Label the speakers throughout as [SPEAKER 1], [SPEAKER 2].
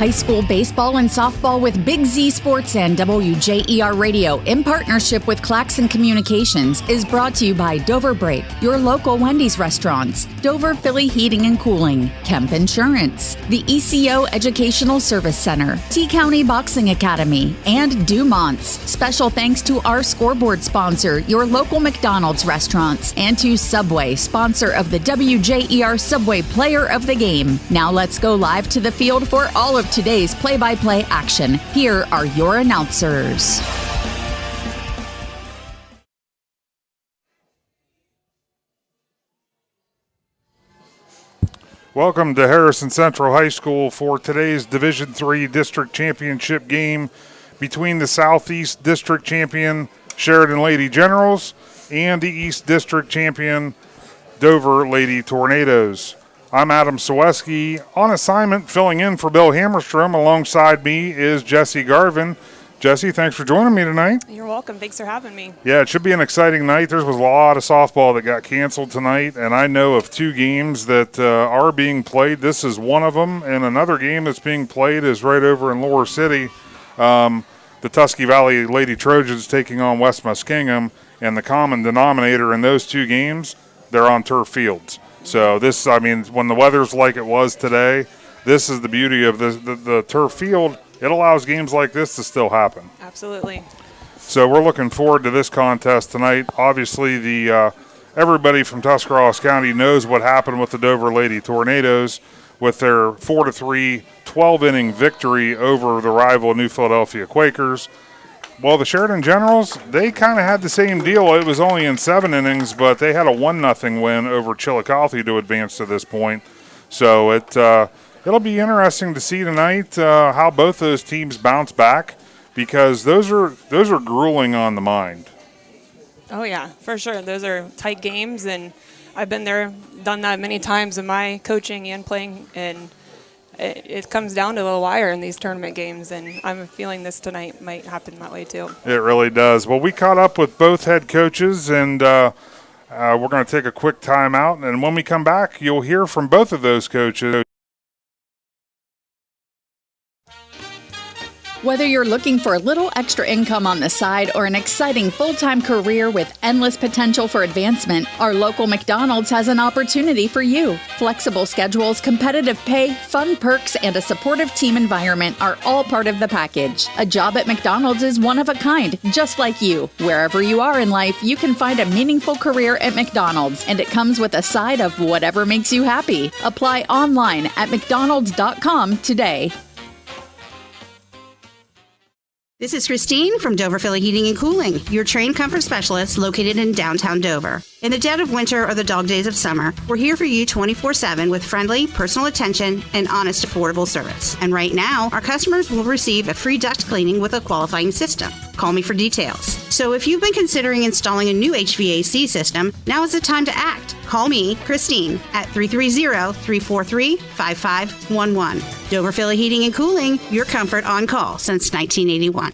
[SPEAKER 1] high school baseball and softball with Big Z Sports and WJER Radio in partnership with Claxon Communications is brought to you by Dover Break, your local Wendy's restaurants, Dover Philly Heating and Cooling, Kemp Insurance, the ECO Educational Service Center, T-County Boxing Academy, and Dumont's. Special thanks to our scoreboard sponsor, your local McDonald's restaurants, and to Subway, sponsor of the WJER Subway Player of the Game. Now let's go live to the field for all of today's play-by-play action. Here are your announcers.
[SPEAKER 2] Welcome to Harrison Central High School for today's Division III District Championship game between the Southeast District Champion Sheridan Lady Generals and the East District Champion Dover Lady Tornadoes. I'm Adam Saweski on assignment filling in for Bill Hammerstrom. Alongside me is Jesse Garvin. Jesse, thanks for joining me tonight.
[SPEAKER 3] You're welcome. Thanks for having me.
[SPEAKER 2] Yeah, it should be an exciting night. There was a lot of softball that got canceled tonight, and I know of two games that are being played. This is one of them, and another game that's being played is right over in Lower City. The Tusky Valley Lady Trojans taking on West Muskingum, and the common denominator in those two games, they're on turf fields. So this, I mean, when the weather's like it was today, this is the beauty of the turf field. It allows games like this to still happen.
[SPEAKER 3] Absolutely.
[SPEAKER 2] So we're looking forward to this contest tonight. Obviously, everybody from Tuscarawas County knows what happened with the Dover Lady Tornadoes with their 4-3 12-inning victory over the rival New Philadelphia Quakers. Well, the Sheridan Generals, they kind of had the same deal. It was only in 7 innings, but they had a 1-0 win over Chillicothe to advance to this point. So it'll be interesting to see tonight how both those teams bounce back, because those are grueling on the mind.
[SPEAKER 3] Oh, yeah, for sure. Those are tight games, and I've been there, done that many times in my coaching and playing, and it comes down to the wire in these tournament games, and I'm feeling this tonight might happen that way too. It
[SPEAKER 2] really does. Well, we caught up with both head coaches, and we're going to take a quick timeout, and when we come back, you'll hear from both of those coaches.
[SPEAKER 1] Whether you're looking for a little extra income on the side or an exciting full-time career with endless potential for advancement, our local McDonald's has an opportunity for you. Flexible schedules, competitive pay, fun perks, and a supportive team environment are all part of the package. A job at McDonald's is one of a kind, just like you. Wherever you are in life, you can find a meaningful career at McDonald's, and it comes with a side of whatever makes you happy. Apply online at mcdonalds.com today.
[SPEAKER 4] This is Christine from Dover Philly Heating and Cooling, your trained comfort specialist located in downtown Dover. In the dead of winter or the dog days of summer, we're here for you 24/7 with friendly, personal attention and honest, affordable service. And right now, our customers will receive a free duct cleaning with a qualifying system. Call me for details. So if you've been considering installing a new HVAC system, now is the time to act. Call me, Christine, at 330-343-5511. Dover Philly Heating and Cooling, your comfort on call since 1981.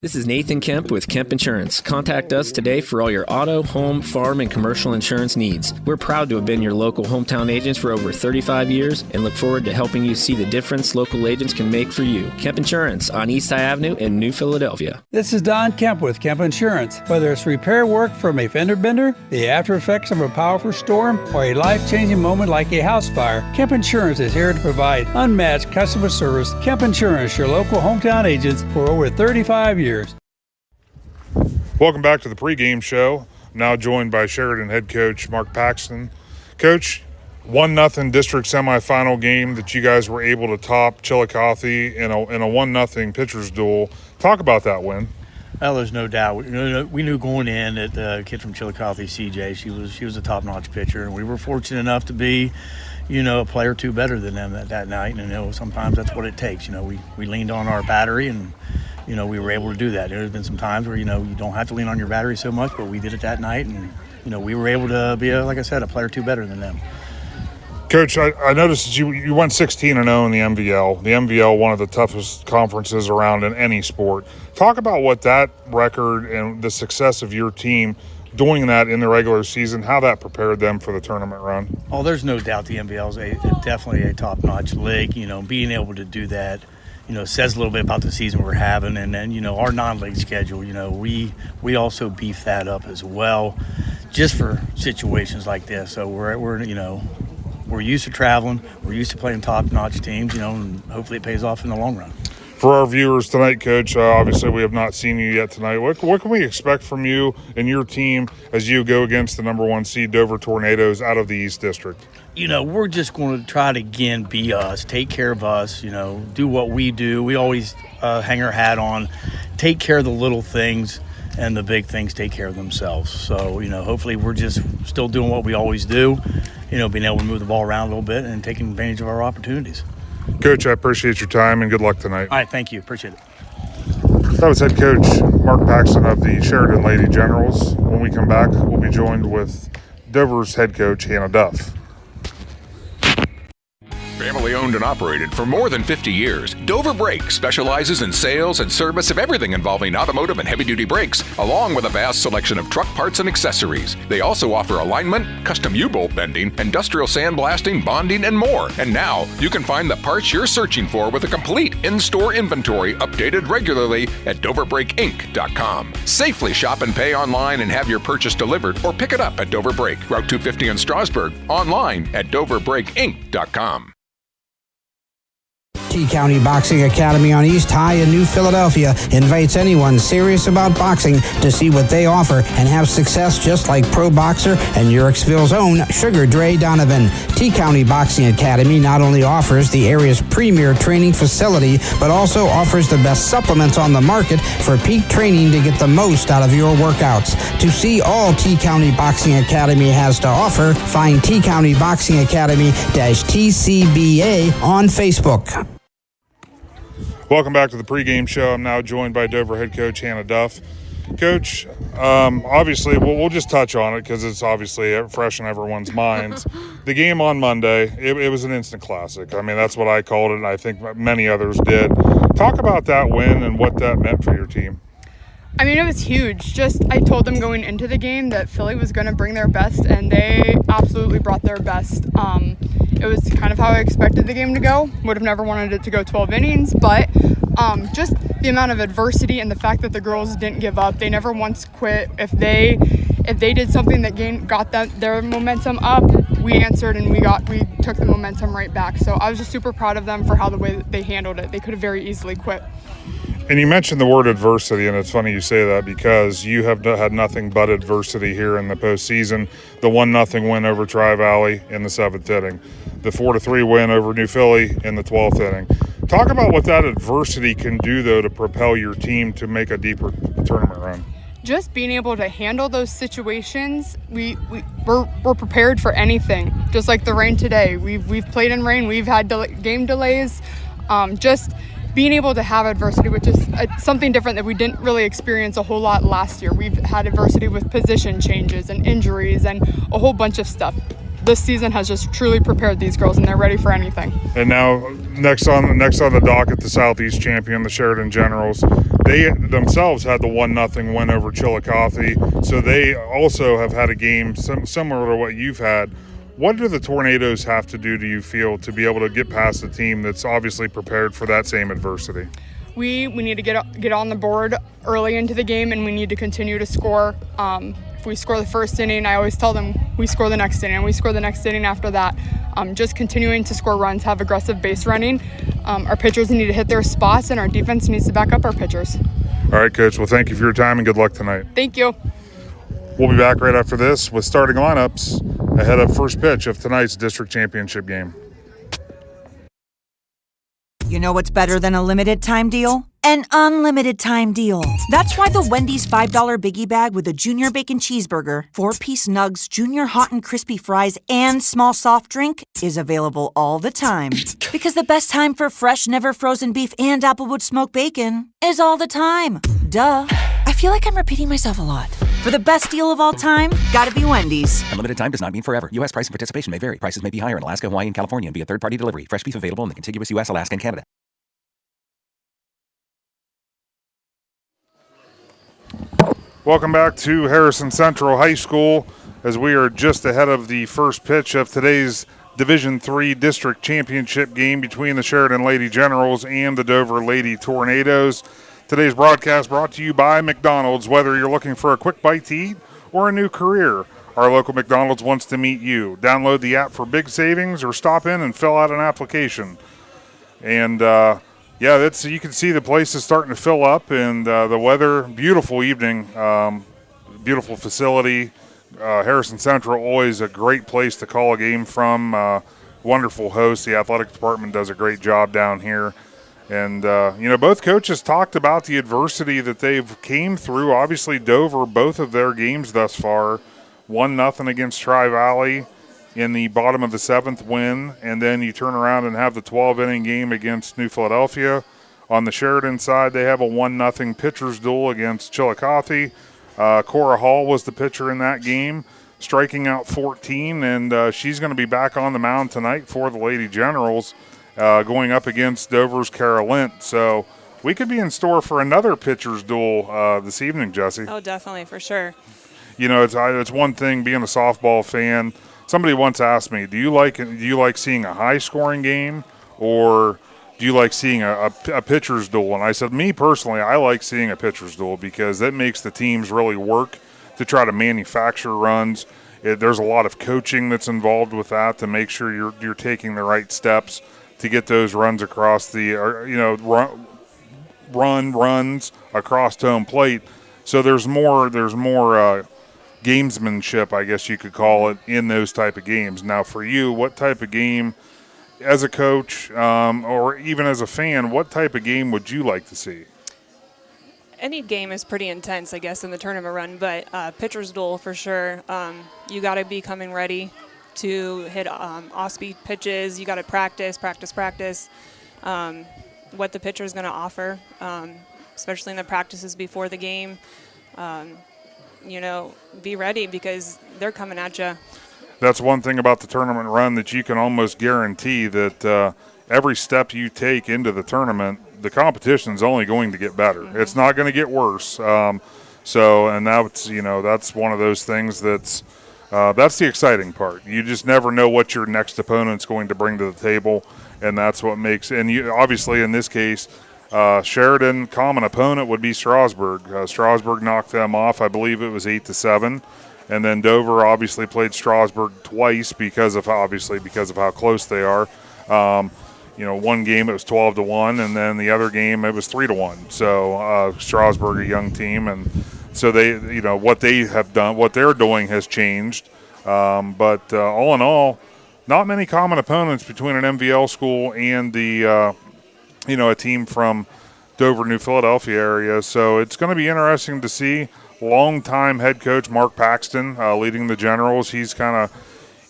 [SPEAKER 5] This is Nathan Kemp with Kemp Insurance. Contact us today for all your auto, home, farm, and commercial insurance needs. We're proud to have been your local hometown agents for over 35 years and look forward to helping you see the difference local agents can make for you. Kemp Insurance on East High Avenue in New Philadelphia.
[SPEAKER 6] This is Don Kemp with Kemp Insurance. Whether it's repair work from a fender bender, the after effects of a powerful storm, or a life-changing moment like a house fire, Kemp Insurance is here to provide unmatched customer service. Kemp Insurance, your local hometown agents for over 35 years.
[SPEAKER 2] Welcome back to the pregame show. I'm now joined by Sheridan head coach Mark Paxton. Coach, 1-0 district semifinal game that you guys were able to top Chillicothe in a 1-0 pitcher's duel. Talk about that win.
[SPEAKER 7] Well, there's no doubt. We knew going in that the kid from Chillicothe, CJ, she was a top-notch pitcher, and we were fortunate enough to be, a player or two better than them that night. And sometimes that's what it takes. We leaned on our battery, and we were able to do that. There's been some times where you don't have to lean on your battery so much, but we did it that night, and we were able to be, like I said, a player or two better than them.
[SPEAKER 2] Coach, I noticed that you went 16-0 in the MVL. The MVL, one of the toughest conferences around in any sport. Talk about what that record and the success of your team doing that in the regular season, how that prepared them for the tournament run.
[SPEAKER 7] Oh, there's no doubt the NBL is definitely a top-notch league. You know, being able to do that, you know, says a little bit about the season we're having. And then, you know, our non-league schedule, you know, we also beef that up as well just for situations like this. So we're you know, we're used to traveling. We're used to playing top-notch teams, you know, and hopefully it pays off in the long run.
[SPEAKER 2] For our viewers tonight, Coach, obviously we have not seen you yet tonight. What can we expect from you and your team as you go against the number 1 seed Dover Tornadoes out of the East District?
[SPEAKER 7] You know, we're just going to try to, again, be us, take care of us, you know, do what we do. We always hang our hat on, take care of the little things, and the big things take care of themselves. So, you know, hopefully we're just still doing what we always do, you know, being able to move the ball around a little bit and taking advantage of our opportunities.
[SPEAKER 2] Coach, I appreciate your time and good luck tonight.
[SPEAKER 7] All right, thank you. Appreciate it.
[SPEAKER 2] That was head coach Mark Paxton of the Sheridan Lady Generals. When we come back, we'll be joined with Dover's head coach, Hannah Duff.
[SPEAKER 8] Family owned and operated for more than 50 years, Dover Brake specializes in sales and service of everything involving automotive and heavy-duty brakes, along with a vast selection of truck parts and accessories. They also offer alignment, custom U-bolt bending, industrial sandblasting, bonding, and more. And now, you can find the parts you're searching for with a complete in-store inventory updated regularly at DoverBrakeInc.com. Safely shop and pay online and have your purchase delivered, or pick it up at Dover Brake, Route 250 in Strasburg, online at DoverBrakeInc.com.
[SPEAKER 9] T-County Boxing Academy on East High in New Philadelphia invites anyone serious about boxing to see what they offer and have success just like pro boxer and Yurixville's own Sugar Dre Donovan. T-County Boxing Academy not only offers the area's premier training facility, but also offers the best supplements on the market for peak training to get the most out of your workouts. To see all T-County Boxing Academy has to offer, find T-County Boxing Academy-TCBA on Facebook.
[SPEAKER 2] Welcome back to the pregame show. I'm now joined by Dover head coach Hannah Duff. Coach, obviously, we'll just touch on it because it's obviously fresh in everyone's minds. The game on Monday, it was an instant classic. I mean, that's what I called it, and I think many others did. Talk about that win and what that meant for your team.
[SPEAKER 10] I mean, it was huge. I told them going into the game that Philly was going to bring their best, and they absolutely brought their best. It was kind of how I expected the game to go. Would have never wanted it to go 12 innings, but just the amount of adversity and the fact that the girls didn't give up. They never once quit. If they did something that got their momentum up, we answered and we took the momentum right back. So I was just super proud of them for how the way that they handled it. They could have very easily quit.
[SPEAKER 2] And you mentioned the word adversity, and it's funny you say that because you have had nothing but adversity here in the postseason. The 1-0 win over Tri-Valley in the 7th inning. The 4-3 win over New Philly in the 12th inning. Talk about what that adversity can do, though, to propel your team to make a deeper tournament run.
[SPEAKER 10] Just being able to handle those situations, we're prepared for anything. Just like the rain today. We've played in rain. We've had game delays. Just being able to have adversity, which is something different that we didn't really experience a whole lot last year. We've had adversity with position changes and injuries and a whole bunch of stuff. This season has just truly prepared these girls, and they're ready for anything. And
[SPEAKER 2] now, next on the docket, the Southeast champion, the Sheridan Generals. They themselves had the 1-0 win over Chillicothe, so they also have had a game similar to what you've had. What do the Tornadoes have to do, do you feel, to be able to get past the team that's obviously prepared for that same adversity?
[SPEAKER 10] We need to get on the board early into the game, and we need to continue to score. If we score the first inning, I always tell them we score the next inning, and we score the next inning after that. Just continuing to score runs, have aggressive base running. Our pitchers need to hit their spots, and our defense needs to back up our pitchers.
[SPEAKER 2] All right, Coach. Well, thank you for your time, and good luck tonight.
[SPEAKER 10] Thank you.
[SPEAKER 2] We'll be back right after this with starting lineups ahead of first pitch of tonight's district championship game.
[SPEAKER 11] You know what's better than a limited time deal? An unlimited time deal. That's why the Wendy's $5 Biggie Bag with a Junior Bacon Cheeseburger, 4-piece nugs, Junior Hot and Crispy Fries, and small soft drink is available all the time. Because the best time for fresh, never frozen beef and Applewood smoked bacon is all the time. Duh. I feel like I'm repeating myself a lot. For the best deal of all time, gotta be Wendy's.
[SPEAKER 12] Unlimited time does not mean forever. U.S. price and participation may vary. Prices may be higher in Alaska, Hawaii, and California and via third-party delivery. Fresh beef available in the contiguous U.S., Alaska, and Canada.
[SPEAKER 2] Welcome back to Harrison Central High School as we are just ahead of the first pitch of today's Division III District Championship game between the Sheridan Lady Generals and the Dover Lady Tornadoes. Today's broadcast brought to you by McDonald's. Whether you're looking for a quick bite to eat or a new career, our local McDonald's wants to meet you. Download the app for big savings or stop in and fill out an application. And you can see the place is starting to fill up, and the weather, beautiful evening, beautiful facility. Harrison Central, always a great place to call a game from. Wonderful host. The athletic department does a great job down here. And, both coaches talked about the adversity that they've came through. Obviously, Dover, both of their games thus far, 1-0 against Tri-Valley in the bottom of the 7th win, and then you turn around and have the 12-inning game against New Philadelphia. On the Sheridan side, they have a 1-0 pitcher's duel against Chillicothe. Cora Hall was the pitcher in that game, striking out 14, and she's going to be back on the mound tonight for the Lady Generals, going up against Dover's Kara Lint. So we could be in store for another pitcher's duel this evening, Jesse.
[SPEAKER 3] Oh, definitely, for sure.
[SPEAKER 2] It's one thing being a softball fan. Somebody once asked me, do you like seeing a high-scoring game, or do you like seeing a pitcher's duel? And I said, me personally, I like seeing a pitcher's duel because that makes the teams really work to try to manufacture runs. There's a lot of coaching that's involved with that to make sure you're taking the right steps to get those runs across runs across home plate. So there's more gamesmanship, I guess you could call it, in those type of games. Now, for you, what type of game, as a coach or even as a fan, what type of game would you like to see?
[SPEAKER 3] Any game is pretty intense, I guess, in the tournament run, but pitcher's duel for sure. You got to be coming ready to hit off-speed pitches. You got to practice what the pitcher is going to offer, especially in the practices before the game. Be ready because they're coming at you.
[SPEAKER 2] That's one thing about the tournament run that you can almost guarantee that every step you take into the tournament, the competition is only going to get better. Mm-hmm. It's not going to get worse. And that's one of those things that's the exciting part. You just never know what your next opponent's going to bring to the table, and that's what makes. And you obviously in this case. Sheridan, common opponent would be Strasburg. Strasburg knocked them off. I believe it was 8-7. And then Dover obviously played Strasburg twice because of how close they are. One game it was 12-1, and then the other game it was 3-1. So Strasburg, a young team, and so they, what they have done, what they're doing has changed. But all in all, not many common opponents between an MVL school and the a team from Dover, New Philadelphia area. So it's going to be interesting to see. Longtime head coach Mark Paxton leading the Generals. He's been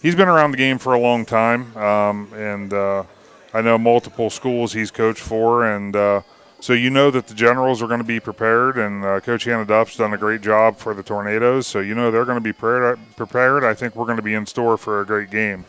[SPEAKER 2] around the game for a long time, and I know multiple schools he's coached for, and so that the Generals are going to be prepared, and Coach Hannah Duff's done a great job for the Tornadoes, so they're going to be prepared. I think we're going to be in store for a great game.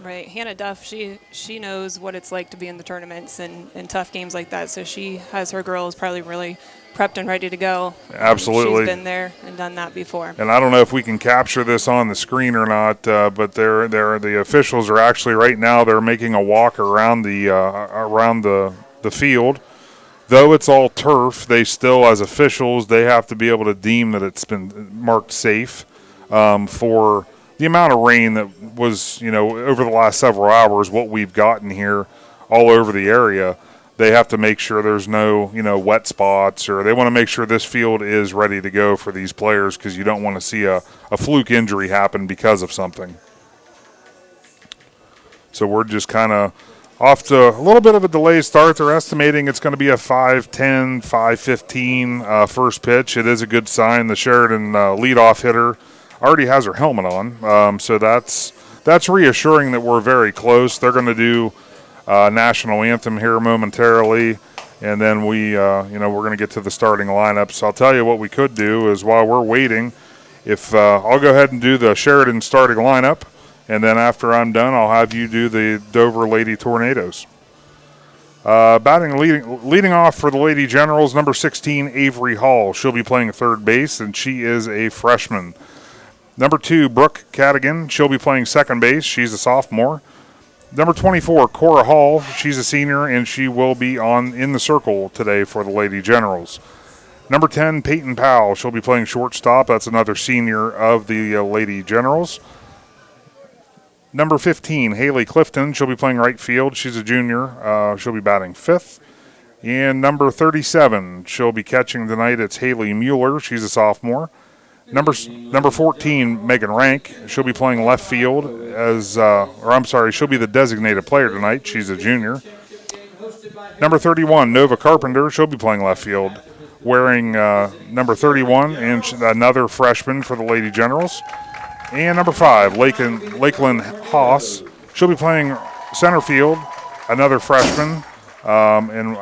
[SPEAKER 3] Right. Hannah Duff, she knows what it's like to be in the tournaments and tough games like that. So she has her girls probably really prepped and ready to go.
[SPEAKER 2] Absolutely.
[SPEAKER 3] She's been there and done that before.
[SPEAKER 2] And I don't know if we can capture this on the screen or not, but the officials are actually right now they're making a walk around the field. Though it's all turf, they still, as officials, they have to be able to deem that it's been marked safe for the amount of rain that was, over the last several hours, what we've gotten here all over the area. They have to make sure there's no, wet spots, or they want to make sure this field is ready to go for these players because you don't want to see a fluke injury happen because of something. So we're just kind of off to a little bit of a delayed start. They're estimating it's going to be a 5:10, 5:15 first pitch. It is a good sign. The Sheridan leadoff hitter already has her helmet on, so that's reassuring that we're very close. They're going to do national anthem here momentarily, and then we're going to get to the starting lineup. So I'll tell you what we could do is while we're waiting, if I'll go ahead and do the Sheridan starting lineup, and then after I'm done, I'll have you do the Dover Lady Tornadoes. Leading off for the Lady Generals, number 16, Avery Hall. She'll be playing third base, and she is a freshman. Number 2, Brooke Cadigan. She'll be playing second base. She's a sophomore. Number 24, Cora Hall. She's a senior, and she will be in the circle today for the Lady Generals. Number 10, Peyton Powell. She'll be playing shortstop. That's another senior of the Lady Generals. Number 15, Haley Clifton. She'll be playing right field. She's a junior. She'll be batting fifth. And number 37, she'll be catching tonight. It's Haley Mueller. She's a sophomore. Number 14, Megan Rank. She'll be playing left field she'll be the designated player tonight. She's a junior. Number 31, Nova Carpenter. She'll be playing left field, wearing number 31, and another freshman for the Lady Generals. And number 5, Lakeland Haas. She'll be playing center field, another freshman. And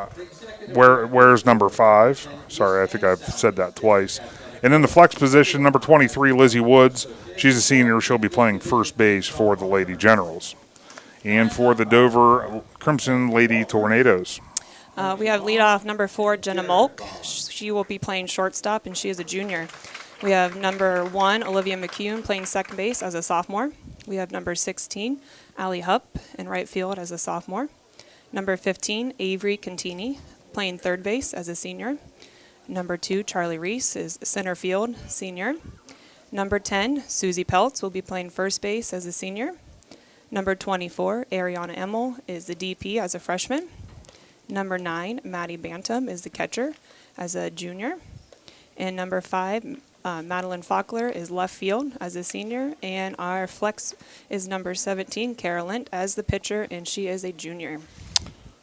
[SPEAKER 2] where's number 5? Sorry, I think I've said that twice. And in the flex position, number 23, Lizzie Woods. She's a senior. She'll be playing first base for the Lady Generals. And for the Dover Crimson Lady Tornadoes.
[SPEAKER 3] We have leadoff number 4, Jenna Mulk. She will be playing shortstop, and she is a junior. We have number 1, Olivia McCune, playing second base as a sophomore. We have number 16, Allie Hupp, in right field as a sophomore. Number 15, Avery Contini, playing third base as a senior. Number 2, Charlie Reese, is center field, senior. Number 10, Susie Peltz, will be playing first base as a senior. Number 24, Ariana Emmel, is the DP as a freshman. Number 9, Maddie Bantam, is the catcher as a junior. And number 5, Madeline Faulkner, is left field as a senior. And our flex is number 17, Carolyn, as the pitcher, and she is a junior.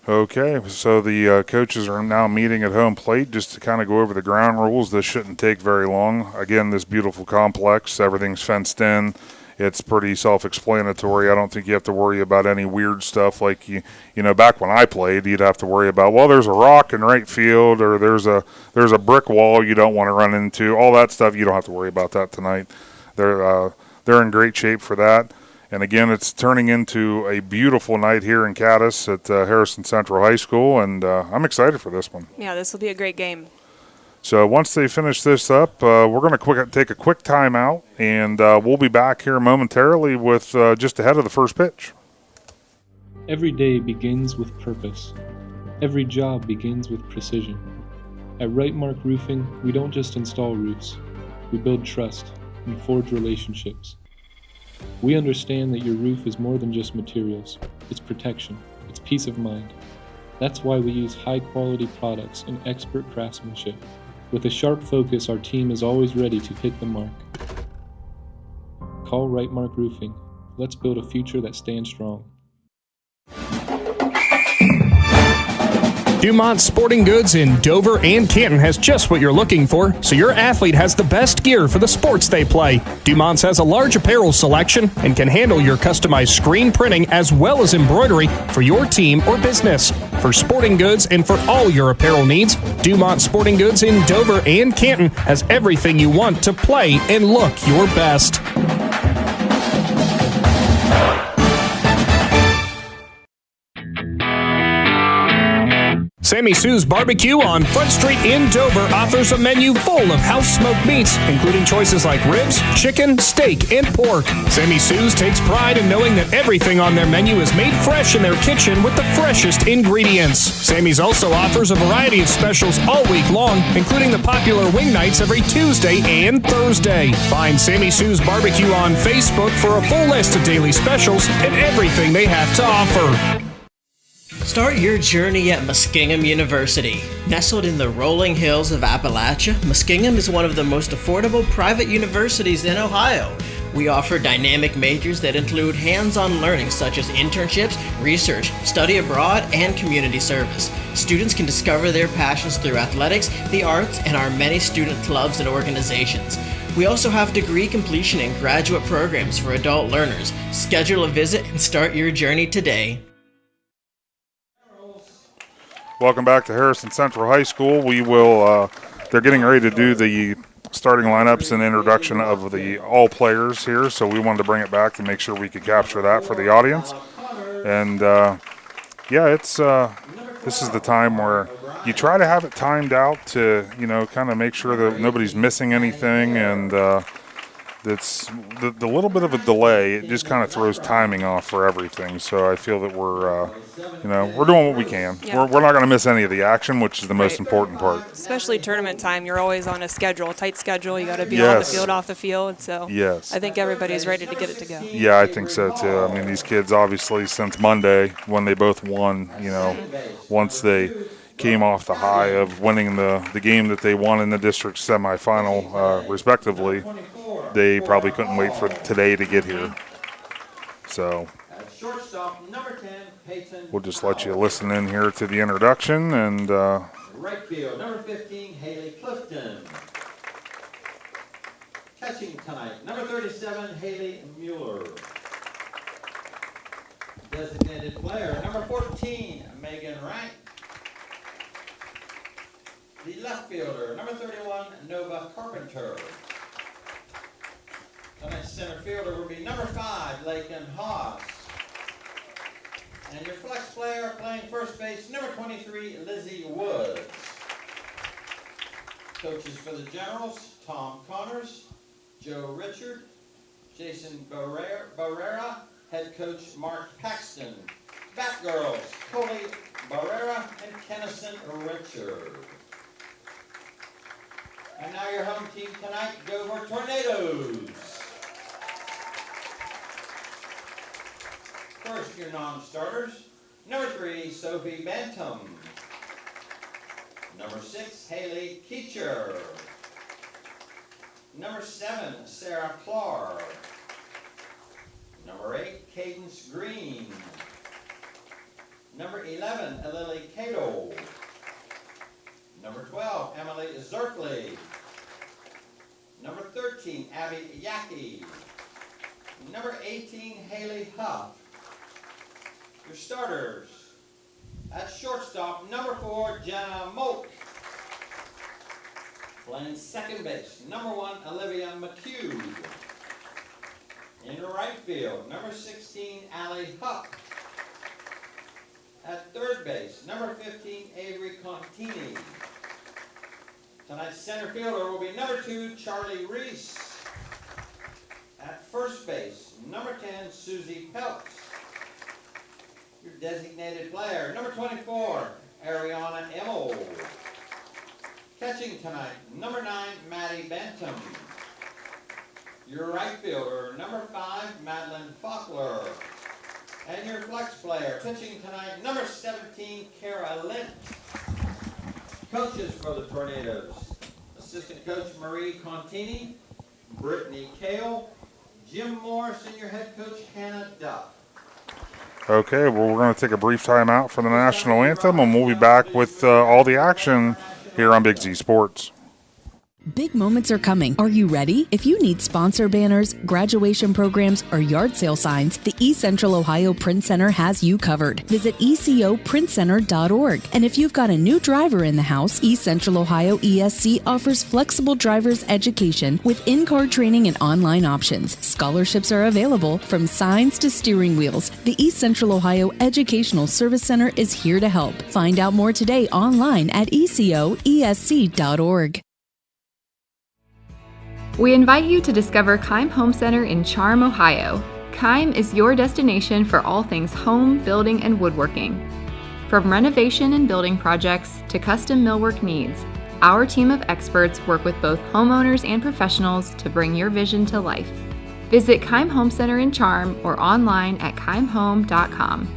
[SPEAKER 2] Okay, so the coaches are now meeting at home plate just to kind of go over the ground rules. This shouldn't take very long. Again, this beautiful complex, everything's fenced in. It's pretty self-explanatory. I don't think you have to worry about any weird stuff like, you know, back when I played, you'd have to worry about, well, there's a rock in right field, or there's a brick wall you don't want to run into. All that stuff, you don't have to worry about that tonight. They're in great shape for that. And again, it's turning into a beautiful night here in Cadiz at Harrison Central High School, and I'm excited for this one.
[SPEAKER 3] Yeah, this will be a great game.
[SPEAKER 2] So once they finish this up, we're going to take a quick timeout, and we'll be back here momentarily with just ahead of the first pitch.
[SPEAKER 13] Every day begins with purpose. Every job begins with precision. At Right Mark Roofing, we don't just install roofs. We build trust and forge relationships. We understand that your roof is more than just materials. It's protection. It's peace of mind. That's why we use high-quality products and expert craftsmanship. With a sharp focus, our team is always ready to hit the mark. Call Right Mark Roofing. Let's build a future that stands strong.
[SPEAKER 14] Dumont Sporting Goods in Dover and Canton has just what you're looking for, so your athlete has the best gear for the sports they play. Dumont's has a large apparel selection and can handle your customized screen printing as well as embroidery for your team or business. For sporting goods and for all your apparel needs, Dumont Sporting Goods in Dover and Canton has everything you want to play and look your best. Sammy Sue's Barbecue on Front Street in Dover offers a menu full of house-smoked meats, including choices like ribs, chicken, steak, and pork. Sammy Sue's takes pride in knowing that everything on their menu is made fresh in their kitchen with the freshest ingredients. Sammy's also offers a variety of specials all week long, including the popular wing nights every Tuesday and Thursday. Find Sammy Sue's Barbecue on Facebook for a full list of daily specials and everything they have to offer.
[SPEAKER 15] Start your journey at Muskingum University. Nestled in the rolling hills of Appalachia, Muskingum is one of the most affordable private universities in Ohio. We offer dynamic majors that include hands-on learning such as internships, research, study abroad, and community service. Students can discover their passions through athletics, the arts, and our many student clubs and organizations. We also have degree completion and graduate programs for adult learners. Schedule a visit and start your journey today.
[SPEAKER 2] Welcome back to Harrison Central High School. We will, they're getting ready to do the starting lineups and introduction of the all players here, so we wanted to bring it back to make sure we could capture that for the audience. And yeah, it's this is the time where you try to have it timed out to, kind of make sure that nobody's missing anything, and that's the little bit of a delay. It just kind of throws timing off for everything. So I feel that we're doing what we can.
[SPEAKER 3] Yeah.
[SPEAKER 2] We're not going to miss any of the action, which is the most important part.
[SPEAKER 3] Especially tournament time, you're always on a tight schedule. You got to be
[SPEAKER 2] Yes.
[SPEAKER 3] on the field, off the field. So
[SPEAKER 2] Yes.
[SPEAKER 3] I think everybody's ready to get it to go.
[SPEAKER 2] Yeah, I think so too. I mean, these kids obviously since Monday when they both won, once they came off the high of winning the game that they won in the district semifinal, respectively, they probably couldn't wait for today to get here. So we'll just let you listen in here to the introduction. And
[SPEAKER 16] right field, number 15, Haley Clifton. Catching tonight, number 37, Haley Mueller. Designated player, number 14, Megan Wright. The left fielder, number 31, Nova Carpenter. The next center fielder will be number 5, Lakin Haas. And your flex player playing first base, number 23, Lizzie Woods. Coaches for the Generals, Tom Connors, Joe Richard, Jason Barrera, head coach Mark Paxton. Batgirls, Coley Barrera and Kennison Richard. And now your home team tonight, Dover Tornadoes. First, your non-starters. Number 3, Sophie Bantam. Number 6, Haley Keecher. Number 7, Sarah Clark. Number 8, Cadence Green. Number 11, Lily Cato. Number 12, Emily Zerkley. Number 13, Abby Yaki. Number 18, Haley Huff. Your starters. At shortstop, number 4, Jenna Moak. Playing second base, number 1, Olivia McHugh. In right field, number 16, Allie Huff. At third base, number 15, Avery Contini. Tonight's center fielder will be number 2, Charlie Reese. At first base, number 10, Susie Peltz. Your designated player, number 24, Ariana Emmel. Catching tonight, number 9, Maddie Bantam. Your right fielder, number 5, Madeline Faulkner. And your flex player, pitching tonight, number 17, Kara Lint. Coaches for the Tornadoes, assistant coach Marie Contini, Brittany Kale, Jim Morris, and your head coach Hannah Duff.
[SPEAKER 2] okay, well, we're going to take a brief time out for the national anthem, and we'll be back with all the action here on Big Z Sports.
[SPEAKER 1] Big moments are coming. Are you ready? If you need sponsor banners, graduation programs, or yard sale signs, the East Central Ohio Print Center has you covered. Visit ecoprintcenter.org. And if you've got a new driver in the house, East Central Ohio ESC offers flexible driver's education with in-car training and online options. Scholarships are available from signs to steering wheels. The East Central Ohio Educational Service Center is here to help. Find out more today online at ecoesc.org.
[SPEAKER 17] We invite you to discover Keim Home Center in Charm, Ohio. Keim is your destination for all things home, building, and woodworking. From renovation and building projects to custom millwork needs, our team of experts work with both homeowners and professionals to bring your vision to life. Visit Keim Home Center in Charm or online at keimhome.com.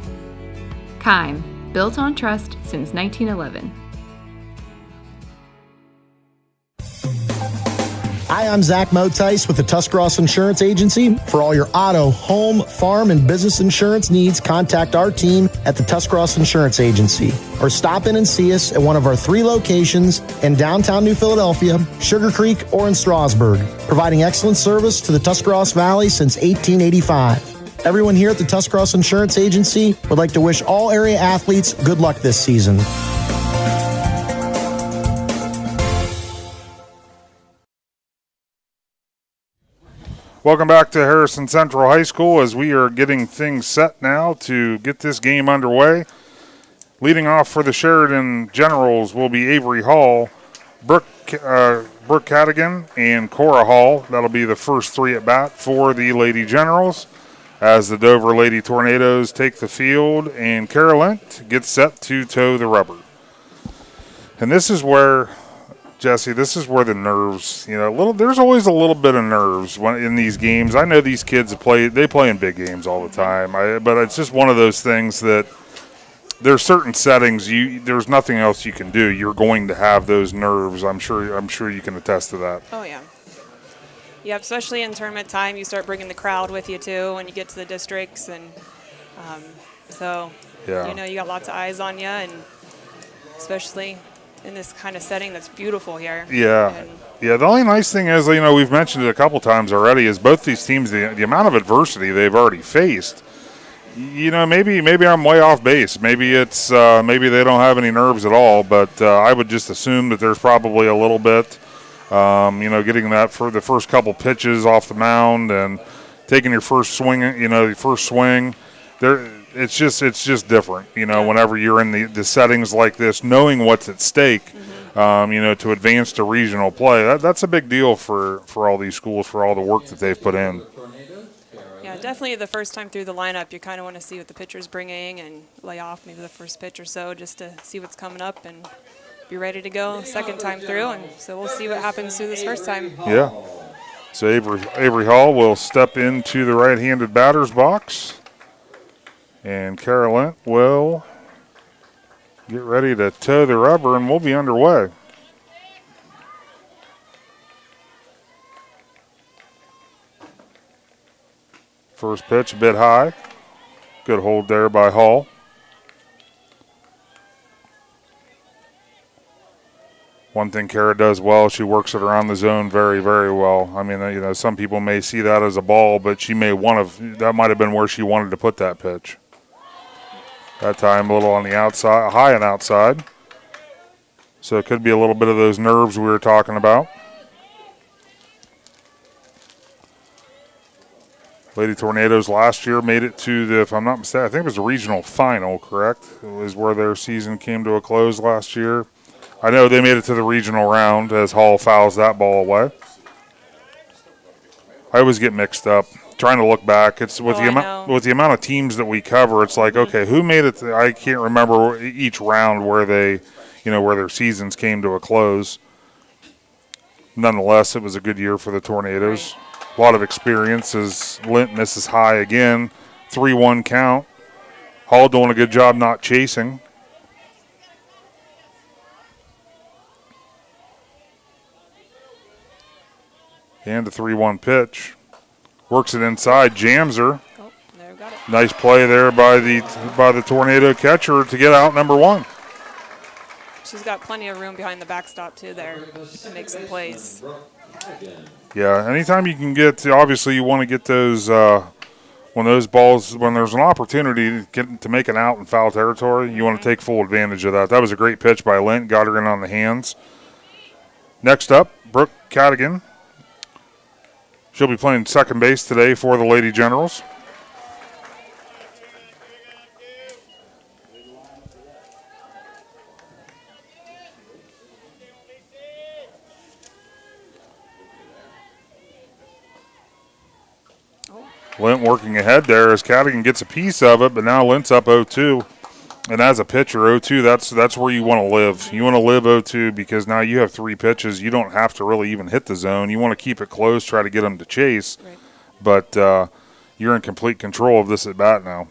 [SPEAKER 17] Keim, built on trust since 1911.
[SPEAKER 18] Hi, I'm Zach Motice with the Tuscarawas Insurance Agency. For all your auto, home, farm, and business insurance needs, contact our team at the Tuscarawas Insurance Agency. Or stop in and see us at one of our 3 locations in downtown New Philadelphia, Sugar Creek, or in Strasburg, providing excellent service to the Tuscarawas Valley since 1885. Everyone here at the Tuscarawas Insurance Agency would like to wish all area athletes good luck this season.
[SPEAKER 2] Welcome back to Harrison Central High School as we are getting things set now to get this game underway. Leading off for the Sheridan Generals will be Avery Hall, Brooke Cadigan, and Cora Hall. That'll be the first 3 at bat for the Lady Generals as the Dover Lady Tornadoes take the field, and Carolyn gets set to toe the rubber. And this is where, Jesse, this is where the nerves, there's always a little bit of nerves in these games. I know these kids play in big games all the time, but it's just one of those things that there's certain settings there's nothing else you can do. You're going to have those nerves. I'm sure you can attest to that.
[SPEAKER 3] Oh yeah. Yeah, especially in tournament time, you start bringing the crowd with you too when you get to the districts, and you got lots of eyes on you, and especially in this kind of setting that's beautiful here.
[SPEAKER 2] Yeah. The only nice thing is, we've mentioned it a couple times already, is both these teams, the amount of adversity they've already faced. Maybe I'm way off base. Maybe it's maybe they don't have any nerves at all. But I would just assume that there's probably a little bit. Getting that for the first couple pitches off the mound and taking your first swing. Your first swing. It's just different. Whenever you're in the settings like this, knowing what's at stake. To advance to regional play. That's a big deal for all these schools, for all the work that they've put in.
[SPEAKER 3] Yeah, definitely the first time through the lineup, you kind of want to see what the pitcher's bringing and lay off maybe the first pitch or so just to see what's coming up and be ready to go second time through. And so we'll see what happens through this first time.
[SPEAKER 2] Yeah. So Avery Hall will step into the right-handed batter's box. And Carolyn will get ready to toe the rubber, and we'll be underway. First pitch a bit high. Good hold there by Hall. One thing Kara does well, she works it around the zone very, very well. I mean, some people may see that as a ball, but that might have been where she wanted to put that pitch. That time a little on the outside, high and outside. So it could be a little bit of those nerves we were talking about. Lady Tornadoes last year made it to if I'm not mistaken, I think it was the regional final, correct? It was where their season came to a close last year. I know they made it to the regional round as Hall fouls that ball away. I always get mixed up trying to look back. It's with the amount of teams that we cover. It's like, okay, who made it? I can't remember each round where they, where their seasons came to a close. Nonetheless, it was a good year for the Tornadoes. A lot of experience as Lint misses high again. 3-1 count. Hall doing a good job not chasing. And a 3-1 pitch. Works it inside, jams her.
[SPEAKER 3] Oh, there, got it.
[SPEAKER 2] Nice play there by the Tornado catcher to get out number 1.
[SPEAKER 3] She's got plenty of room behind the backstop too there to make some plays.
[SPEAKER 2] Yeah, anytime you can get, obviously you want to get those, when there's an opportunity to make an out in foul territory, you want to take full advantage of that. That was a great pitch by Lint, got her in on the hands. Next up, Brooke Cadigan. She'll be playing second base today for the Lady Generals. Lint working ahead there as Cadigan gets a piece of it, but now Lint's up 0-2. And as a pitcher, 0-2, that's where you want to live. You want to live 0-2 because now you have 3 pitches. You don't have to really even hit the zone. You want to keep it close, try to get them to chase. Right. But you're in complete control of this at bat now.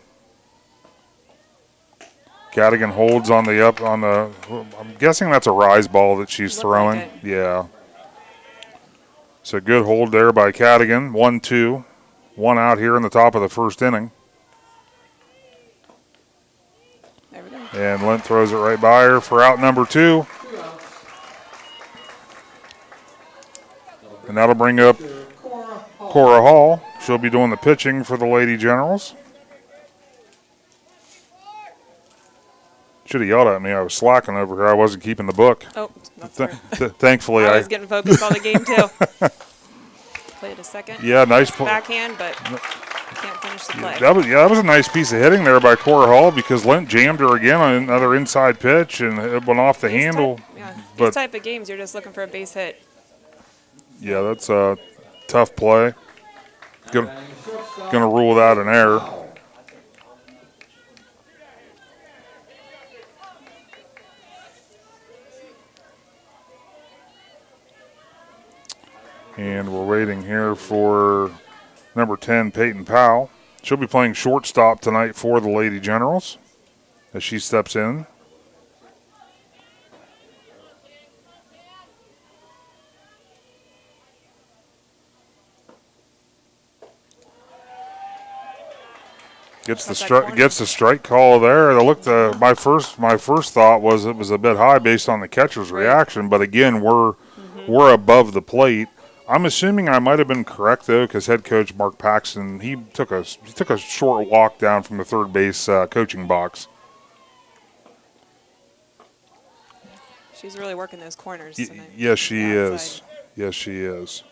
[SPEAKER 2] Cadigan holds on the I'm guessing that's a rise ball that she's throwing. Like yeah. So good hold there by Cadigan. 1-2. 1 out here in the top of the first inning.
[SPEAKER 3] There we go.
[SPEAKER 2] And Lint throws it right by her for out number 2. And that'll bring up Cora Hall. She'll be doing the pitching for the Lady Generals. Should have yelled at me. I was slacking over here. I wasn't keeping the book.
[SPEAKER 3] Oh,
[SPEAKER 2] thankfully,
[SPEAKER 3] I was getting focused on the game too. Played a second.
[SPEAKER 2] Yeah, nice
[SPEAKER 3] backhand, but can't finish the play.
[SPEAKER 2] That was a nice piece of hitting there by Cora Hall because Lint jammed her again on another inside pitch and it went off the handle.
[SPEAKER 3] These type of games, you're just looking for a base hit.
[SPEAKER 2] Yeah, that's a tough play. Gonna rule that an error. And we're waiting here for number 10, Peyton Powell. She'll be playing shortstop tonight for the Lady Generals as she steps in. Gets the strike call there. My first thought was it was a bit high based on the catcher's reaction, but again we're above the plate. I'm assuming I might have been correct though, because head coach Mark Paxton he took a short walk down from the third base coaching box.
[SPEAKER 3] She's really working those corners tonight.
[SPEAKER 2] Yes, she is. Yes, she is.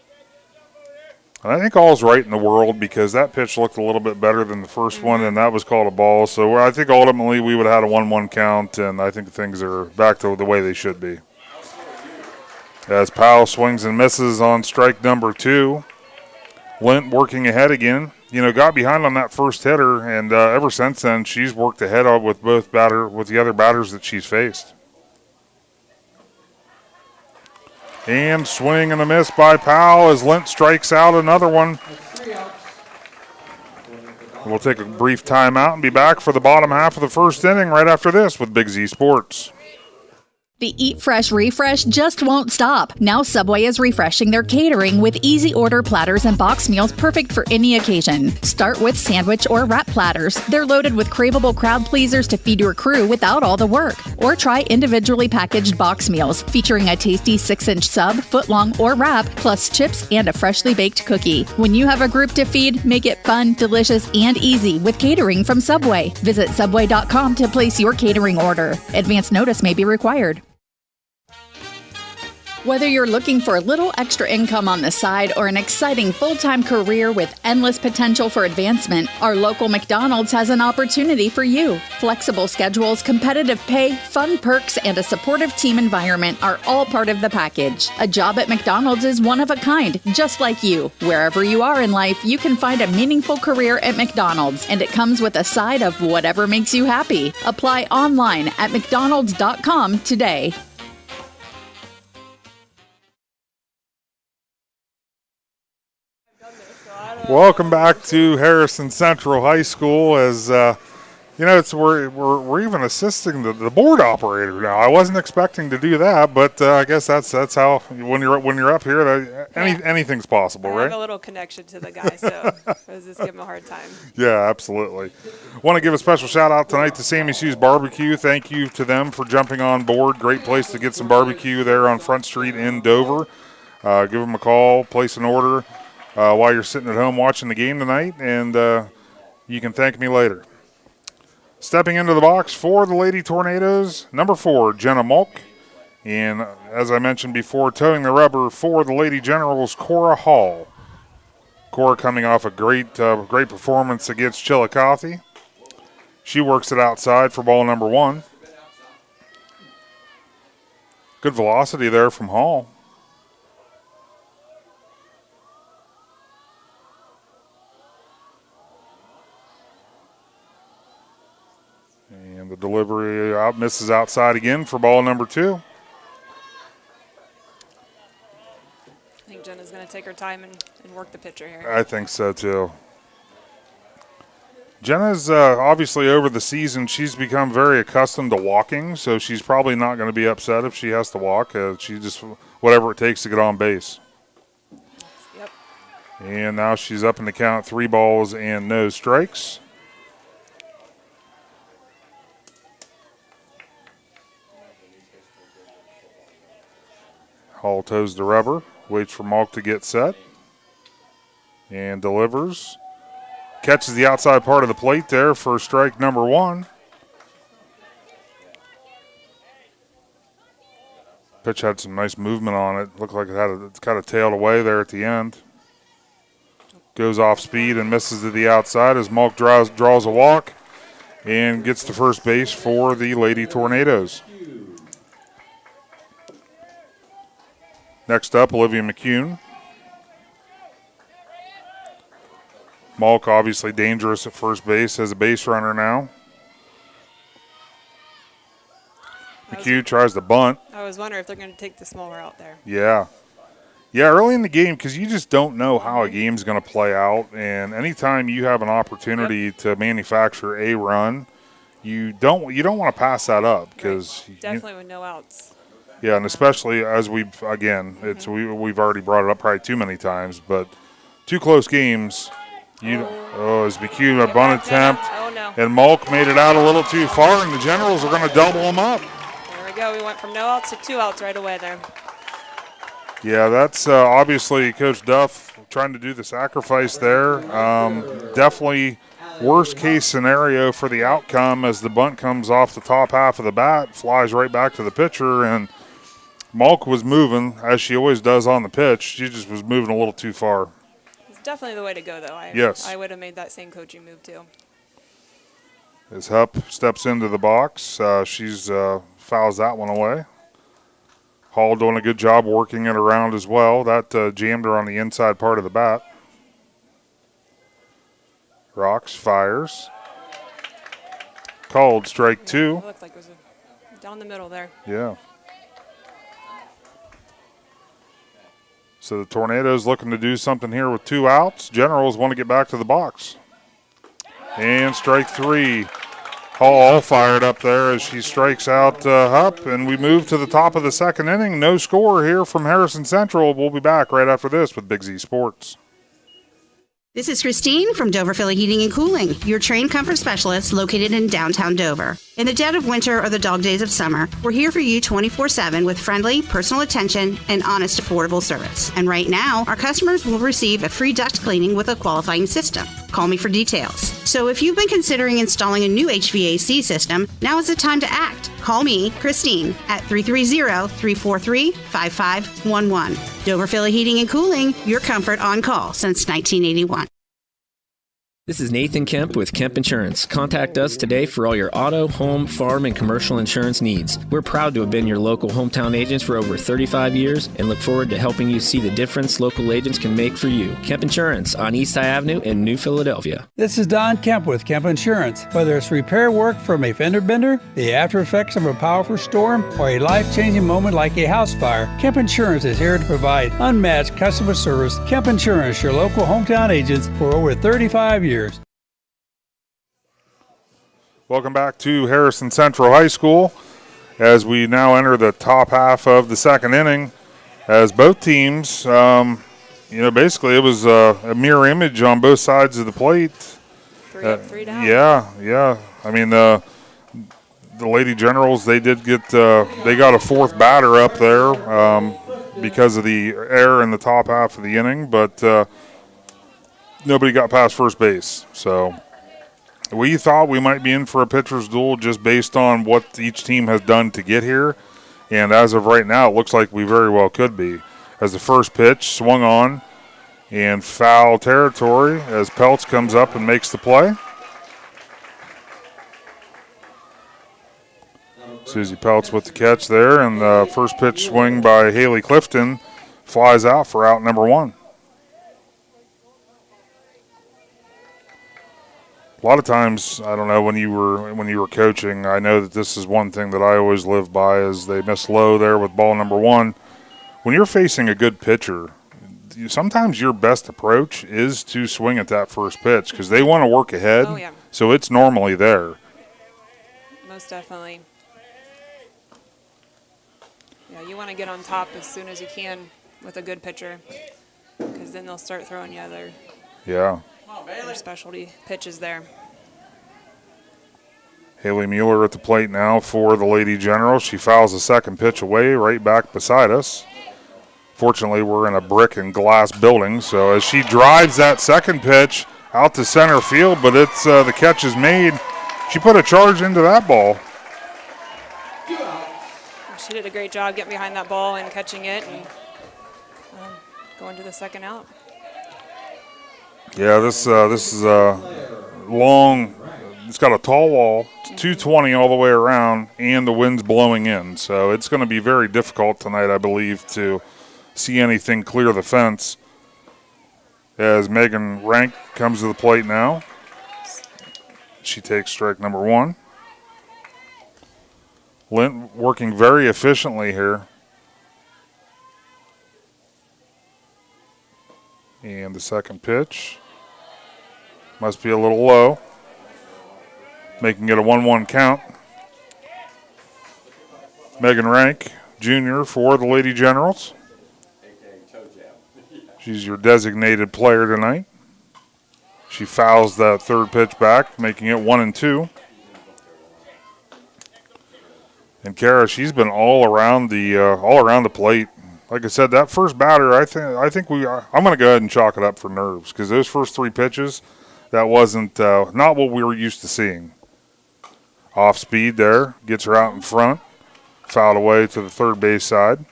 [SPEAKER 2] And I think all's right in the world because that pitch looked a little bit better than the first one, and that was called a ball. So I think ultimately we would have had a 1-1 count, and I think things are back to the way they should be. As Powell swings and misses on strike number 2. Lint working ahead again. Got behind on that first hitter, and ever since then she's worked ahead with with the other batters that she's faced. And swing and a miss by Powell as Lint strikes out another one. We'll take a brief timeout and be back for the bottom half of the first inning right after this with Big Z Sports.
[SPEAKER 1] The Eat Fresh refresh just won't stop. Now Subway is refreshing their catering with easy order platters and box meals perfect for any occasion. Start with sandwich or wrap platters. They're loaded with craveable crowd pleasers to feed your crew without all the work. Or try individually packaged box meals featuring a tasty 6-inch sub, footlong, or wrap, plus chips and a freshly baked cookie. When you have a group to feed, make it fun, delicious, and easy with catering from Subway. Visit Subway.com to place your catering order. Advance notice may be required. Whether you're looking for a little extra income on the side or an exciting full-time career with endless potential for advancement, our local McDonald's has an opportunity for you. Flexible schedules, competitive pay, fun perks, and a supportive team environment are all part of the package. A job at McDonald's is one of a kind, just like you. Wherever you are in life, you can find a meaningful career at McDonald's, and it comes with a side of whatever makes you happy. Apply online at mcdonalds.com today.
[SPEAKER 2] Welcome back to Harrison Central High School. As we're even assisting the board operator now. I wasn't expecting to do that, but I guess that's how when you're up here, anything's possible, right?
[SPEAKER 3] I have a little connection to the guy, so I was just giving him a hard time.
[SPEAKER 2] Yeah, absolutely. Want to give a special shout out tonight to Sammy Sue's Barbecue. Thank you to them for jumping on board. Great place to get some barbecue there on Front Street in Dover. Give them a call, place an order. While you're sitting at home watching the game tonight, and you can thank me later. Stepping into the box for the Lady Tornadoes, number 4, Jenna Mulk. And as I mentioned before, towing the rubber for the Lady Generals, Cora Hall. Cora coming off a great performance against Chillicothe. She works it outside for ball number 1. Good velocity there from Hall. And the delivery misses outside again for ball number 2.
[SPEAKER 3] I think Jenna's going to take her time and work the pitcher here.
[SPEAKER 2] I think so too. Jenna's obviously over the season, she's become very accustomed to walking, so she's probably not going to be upset if she has to walk. She just, whatever it takes to get on base.
[SPEAKER 3] Yep.
[SPEAKER 2] And now she's up in the count, 3 balls and no strikes. Hall toes the rubber, waits for Malk to get set, and delivers. Catches the outside part of the plate there for strike number 1. Pitch had some nice movement on it. Looked like it kind of tailed away there at the end. goes off speed and misses to the outside as Malk draws a walk and gets to first base for the Lady Tornadoes. Next up, Olivia McCune. Malk obviously dangerous at first base as a base runner now. McCune tries to bunt.
[SPEAKER 3] I was wondering if they're going to take the small route there.
[SPEAKER 2] Yeah. Yeah, early in the game, because you just don't know how a game's going to play out. And anytime you have an opportunity to manufacture a run, you don't want to pass that up. Because
[SPEAKER 3] definitely with no outs.
[SPEAKER 2] Yeah, and especially as we've already brought it up probably too many times, but 2 close games. As McCune a bunt attempt, and Malk made it out a little too far, and the Generals are going to double them up.
[SPEAKER 3] There we go. We went from no outs to 2 outs right away there.
[SPEAKER 2] Yeah, that's obviously Coach Duff trying to do the sacrifice there. Definitely worst case scenario for the outcome as the bunt comes off the top half of the bat, flies right back to the pitcher, and Malk was moving, as she always does on the pitch. She just was moving a little too far.
[SPEAKER 3] It's definitely the way to go, though.
[SPEAKER 2] Yes.
[SPEAKER 3] I would have made that same coaching move, too.
[SPEAKER 2] As Hupp steps into the box, she's fouls that one away. Hall doing a good job working it around as well. That jammed her on the inside part of the bat. Rocks, fires. Called strike 2.
[SPEAKER 3] It looked like it was down the middle there.
[SPEAKER 2] Yeah. So the Tornadoes looking to do something here with 2 outs. Generals want to get back to the box. And strike 3. Hall fired up there as she strikes out Hupp, and we move to the top of the second inning. No score here from Harrison Central. We'll be back right after this with Big Z Sports.
[SPEAKER 4] This is Christine from Dover Philly Heating and Cooling, your trained comfort specialist located in downtown Dover. In the dead of winter or the dog days of summer, we're here for you 24/7 with friendly, personal attention and honest, affordable service. And right now, our customers will receive a free duct cleaning with a qualifying system. Call me for details. So if you've been considering installing a new HVAC system, now is the time to act. Call me, Christine, at 330-343-5511. Dover Philly Heating and Cooling, your comfort on call since 1981.
[SPEAKER 5] This is Nathan Kemp with Kemp Insurance. Contact us today for all your auto, home, farm, and commercial insurance needs. We're proud to have been your local hometown agents for over 35 years and look forward to helping you see the difference local agents can make for you. Kemp Insurance on East High Avenue in New Philadelphia.
[SPEAKER 6] This is Don Kemp with Kemp Insurance. Whether it's repair work from a fender bender, the after effects of a powerful storm, or a life-changing moment like a house fire, Kemp Insurance is here to provide unmatched customer service. Kemp Insurance, your local hometown agents for over 35 years.
[SPEAKER 2] Welcome back to Harrison Central High School as we now enter the top half of the second inning as both teams, basically it was a mirror image on both sides of the plate.
[SPEAKER 3] 3 up, 3 down.
[SPEAKER 2] Yeah. I mean, the Lady Generals, they did get, they got a 4th batter up there because of the error in the top half of the inning, but nobody got past first base. So we thought we might be in for a pitcher's duel just based on what each team has done to get here. And as of right now, it looks like we very well could be. As the first pitch swung on in foul territory as Peltz comes up and makes the play. Susie Peltz with the catch there, and the first pitch swing by Haley Clifton flies out for out number 1. A lot of times, I don't know, when you were coaching, I know that this is one thing that I always live by is they miss low there with ball number 1. When you're facing a good pitcher, sometimes your best approach is to swing at that first pitch because they want to work ahead.
[SPEAKER 3] Oh, yeah.
[SPEAKER 2] So it's normally there.
[SPEAKER 3] Most definitely. Yeah, you want to get on top as soon as you can with a good pitcher because then they'll start throwing you other specialty pitches there.
[SPEAKER 2] Haley Mueller at the plate now for the Lady Generals. She fouls the second pitch away right back beside us. Fortunately, we're in a brick and glass building, so as she drives that second pitch out to center field, but it's the catch is made. She put a charge into that ball.
[SPEAKER 3] She did a great job getting behind that ball and catching it and going to the second out.
[SPEAKER 2] Yeah, this is a long. It's got a tall wall. It's 220 all the way around, and the wind's blowing in. So it's going to be very difficult tonight, I believe, to see anything clear the fence. As Megan Rank comes to the plate now, she takes strike number 1. Lint working very efficiently here. And the second pitch must be a little low, making it a 1-1 count. Megan Rank, junior for the Lady Generals. She's your designated player tonight. She fouls that third pitch back, making it 1-2. And Kara, she's been all around the plate. Like I said, that first batter, I'm going to go ahead and chalk it up for nerves, because those first 3 pitches, that wasn't not what we were used to seeing. Off speed there, gets her out in front, fouled away to the third base side.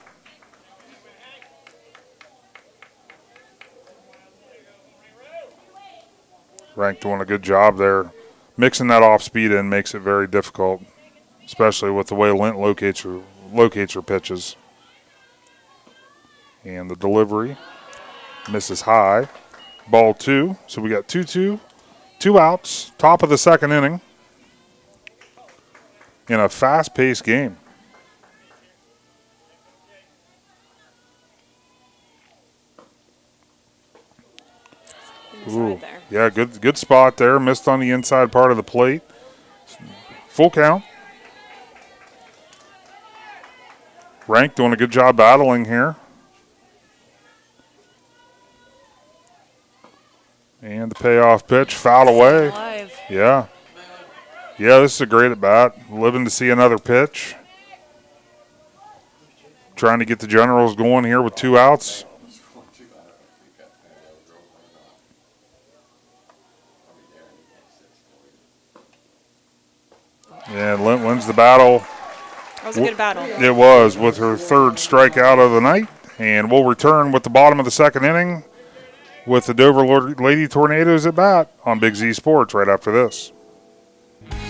[SPEAKER 2] Rank doing a good job there. Mixing that off speed in makes it very difficult, especially with the way Lint locates her pitches. And the delivery misses high. Ball 2. So we got 2-2. 2 outs. Top of the second inning. In a fast-paced game. Ooh, yeah, good spot there. Missed on the inside part of the plate. Full count. Rank doing a good job battling here. And the payoff pitch, fouled away. Yeah. Yeah, this is a great at bat. Living to see another pitch. Trying to get the Generals going here with 2 outs. And Lint wins the battle.
[SPEAKER 3] That was a good battle.
[SPEAKER 2] It was, with her 3rd strikeout of the night. And we'll return with the bottom of the second inning with the Dover Lady Tornadoes at bat on Big Z Sports right after this.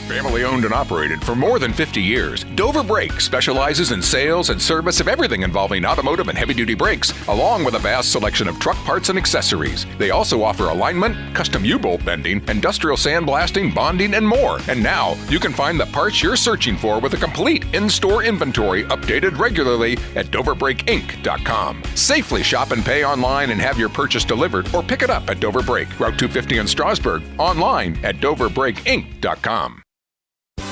[SPEAKER 8] Family owned and operated for more than 50 years, Dover Brake specializes in sales and service of everything involving automotive and heavy-duty brakes, along with a vast selection of truck parts and accessories. They also offer alignment, custom U-bolt bending, industrial sandblasting, bonding, and more. And now, you can find the parts you're searching for with a complete in-store inventory updated regularly at DoverBrakeInc.com. Safely shop and pay online and have your purchase delivered, or pick it up at Dover Brake, Route 250 in Strasburg, online at DoverBrakeInc.com.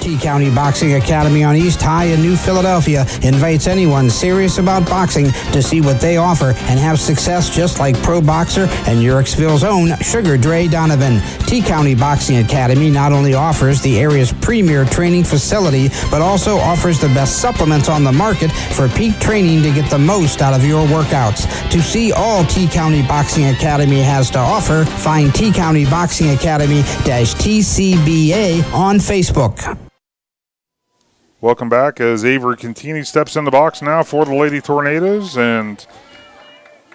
[SPEAKER 9] T-County Boxing Academy on East High in New Philadelphia invites anyone serious about boxing to see what they offer and have success just like pro boxer and Urixville's own Sugar Dre Donovan. T-County Boxing Academy not only offers the area's premier training facility, but also offers the best supplements on the market for peak training to get the most out of your workouts. To see all T-County Boxing Academy has to offer, find T-County Boxing Academy-TCBA on Facebook.
[SPEAKER 2] Welcome back as Avery Contini steps in the box now for the Lady Tornadoes. And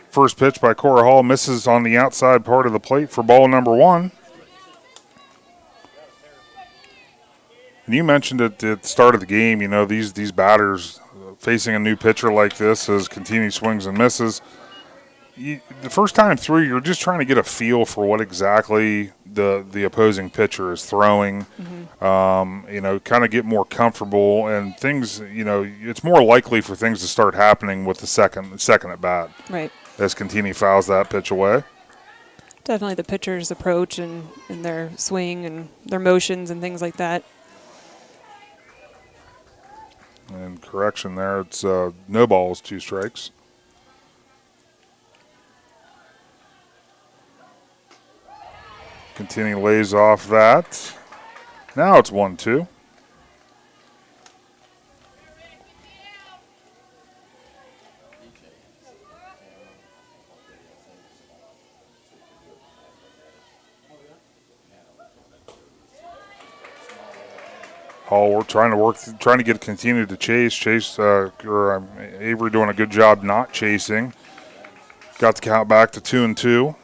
[SPEAKER 2] first pitch by Cora Hall misses on the outside part of the plate for ball number 1. And you mentioned it at the start of the game, you know, these batters facing a new pitcher like this as Contini swings and misses. The first time through, you're just trying to get a feel for what exactly the opposing pitcher is throwing. You know, kind of get more comfortable, and things, you know, it's more likely for things to start happening with the second at bat.
[SPEAKER 3] Right.
[SPEAKER 2] As Contini fouls that pitch away.
[SPEAKER 3] Definitely the pitcher's approach and their swing and their motions and things like that.
[SPEAKER 2] And correction there, it's no balls, 2 strikes. Contini lays off that. Now it's 1-2. Hall, we're trying to get Contini to chase. Avery doing a good job not chasing. Got the count back to 2-2.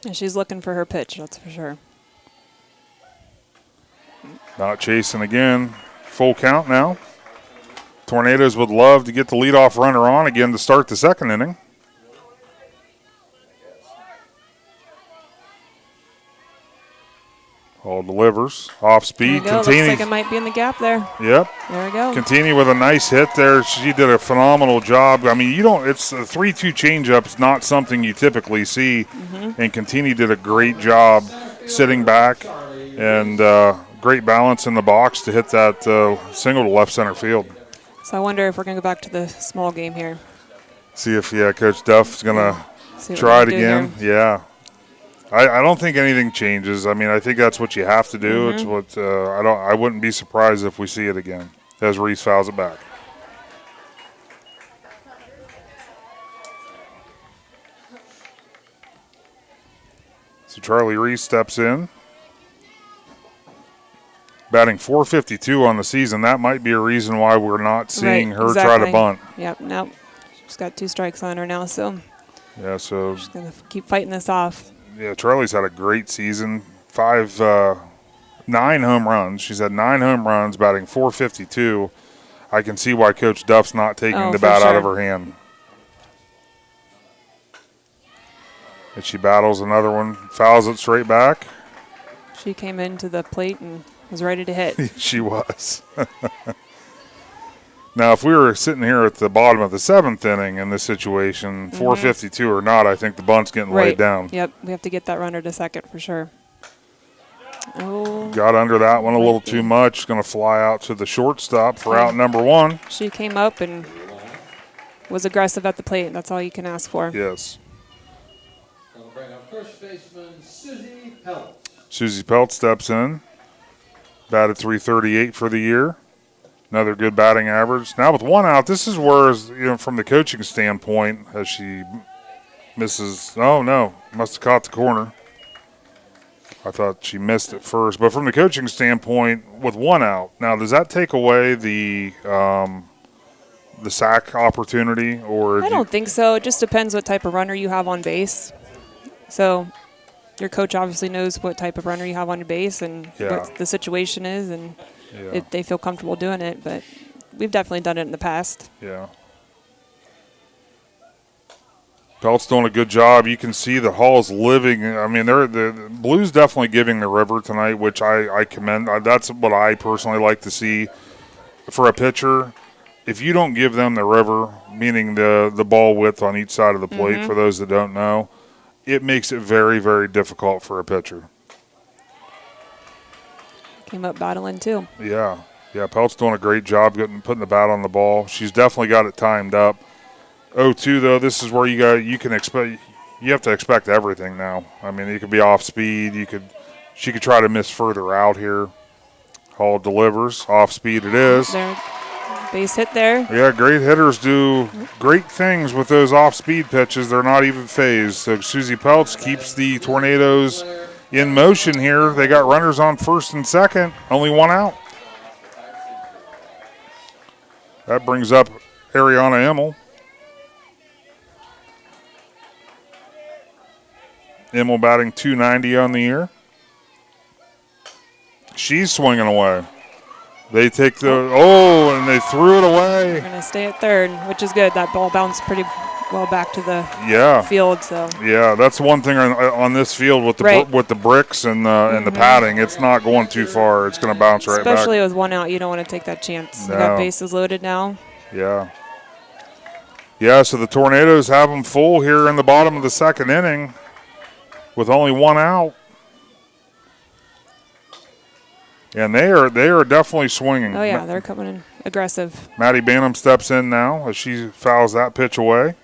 [SPEAKER 3] And she's looking for her pitch, that's for sure.
[SPEAKER 2] Not chasing again. Full count now. Tornadoes would love to get the leadoff runner on again to start the second inning. Hall delivers. Off speed.
[SPEAKER 3] Looks like it might be in the gap there.
[SPEAKER 2] Yep.
[SPEAKER 3] There we go.
[SPEAKER 2] Continue with a nice hit there. She did a phenomenal job. I mean, it's a 3-2 changeup. It's not something you typically see. And Continue did a great job sitting back and great balance in the box to hit that single to left center field.
[SPEAKER 3] So I wonder if we're going to go back to the small game here.
[SPEAKER 2] See if, Coach Duff's going to try it again. Yeah. I don't think anything changes. I mean, I think that's what you have to do. It's what I wouldn't be surprised if we see it again as Reese fouls it back. So Charlie Reese steps in. Batting .452 on the season. That might be a reason why we're not seeing her try to bunt.
[SPEAKER 3] Yep, nope. She's got 2 strikes on her now, so.
[SPEAKER 2] Yeah, so.
[SPEAKER 3] She's going to keep fighting this off.
[SPEAKER 2] Yeah, Charlie's had a great season. 9 home runs. She's had 9 home runs, batting .452. I can see why Coach Duff's not taking the bat out of her hand. And she battles another one, fouls it straight back.
[SPEAKER 3] She came into the plate and was ready to hit.
[SPEAKER 2] She was. Now, if we were sitting here at the bottom of the 7th inning in this situation, .452 or not, I think the bunt's getting laid down.
[SPEAKER 3] Yep, we have to get that runner to second for sure. Oh,
[SPEAKER 2] got under that one a little too much. Going to fly out to the shortstop for out number 1.
[SPEAKER 3] She came up and was aggressive at the plate. That's all you can ask for.
[SPEAKER 2] Yes.
[SPEAKER 16] We'll bring up first baseman Susie Pelt.
[SPEAKER 2] Susie Pelt steps in. Batted .338 for the year. Another good batting average. Now with 1 out, this is where, from the coaching standpoint, as she misses. Oh, no. Must have caught the corner. I thought she missed it first. But from the coaching standpoint, with 1 out, now does that take away the sack opportunity? Or
[SPEAKER 3] I don't think so. It just depends what type of runner you have on base. So your coach obviously knows what type of runner you have on your base and what the situation is, and if they feel comfortable doing it. But we've definitely done it in the past.
[SPEAKER 2] Yeah. Pelt's doing a good job. You can see the Hall's living. I mean, the Blues definitely giving the river tonight, which I commend. That's what I personally like to see for a pitcher. If you don't give them the river, meaning the ball width on each side of the plate, for those that don't know, it makes it very, very difficult for a pitcher.
[SPEAKER 3] Came up battling too.
[SPEAKER 2] Yeah. Pelt's doing a great job putting the bat on the ball. She's definitely got it timed up. 0-2 though, this is where you have to expect everything now. I mean, you could be off speed. She could try to miss further out here. Hall delivers off speed. It is.
[SPEAKER 3] There, base hit there.
[SPEAKER 2] Yeah, great hitters do great things with those off speed pitches. They're not even phased. So Susie Peltz keeps the Tornadoes in motion here. They got runners on first and second. Only 1 out. That brings up Ariana Emmel. Emmel batting .290 on the year. She's swinging away. They take and they threw it away.
[SPEAKER 3] They're going to stay at third, which is good. That ball bounced pretty well back to the field. So
[SPEAKER 2] yeah, that's one thing on this field with the bricks and the padding. It's not going too far. It's going to bounce right back.
[SPEAKER 3] Especially with 1 out, you don't want to take that chance.
[SPEAKER 2] No.
[SPEAKER 3] You got bases loaded now.
[SPEAKER 2] Yeah. Yeah, so the Tornadoes have them full here in the bottom of the second inning with only 1 out. And they are definitely swinging.
[SPEAKER 3] Oh, yeah, they're coming in aggressive.
[SPEAKER 2] Maddie Banham steps in now as she fouls that pitch away.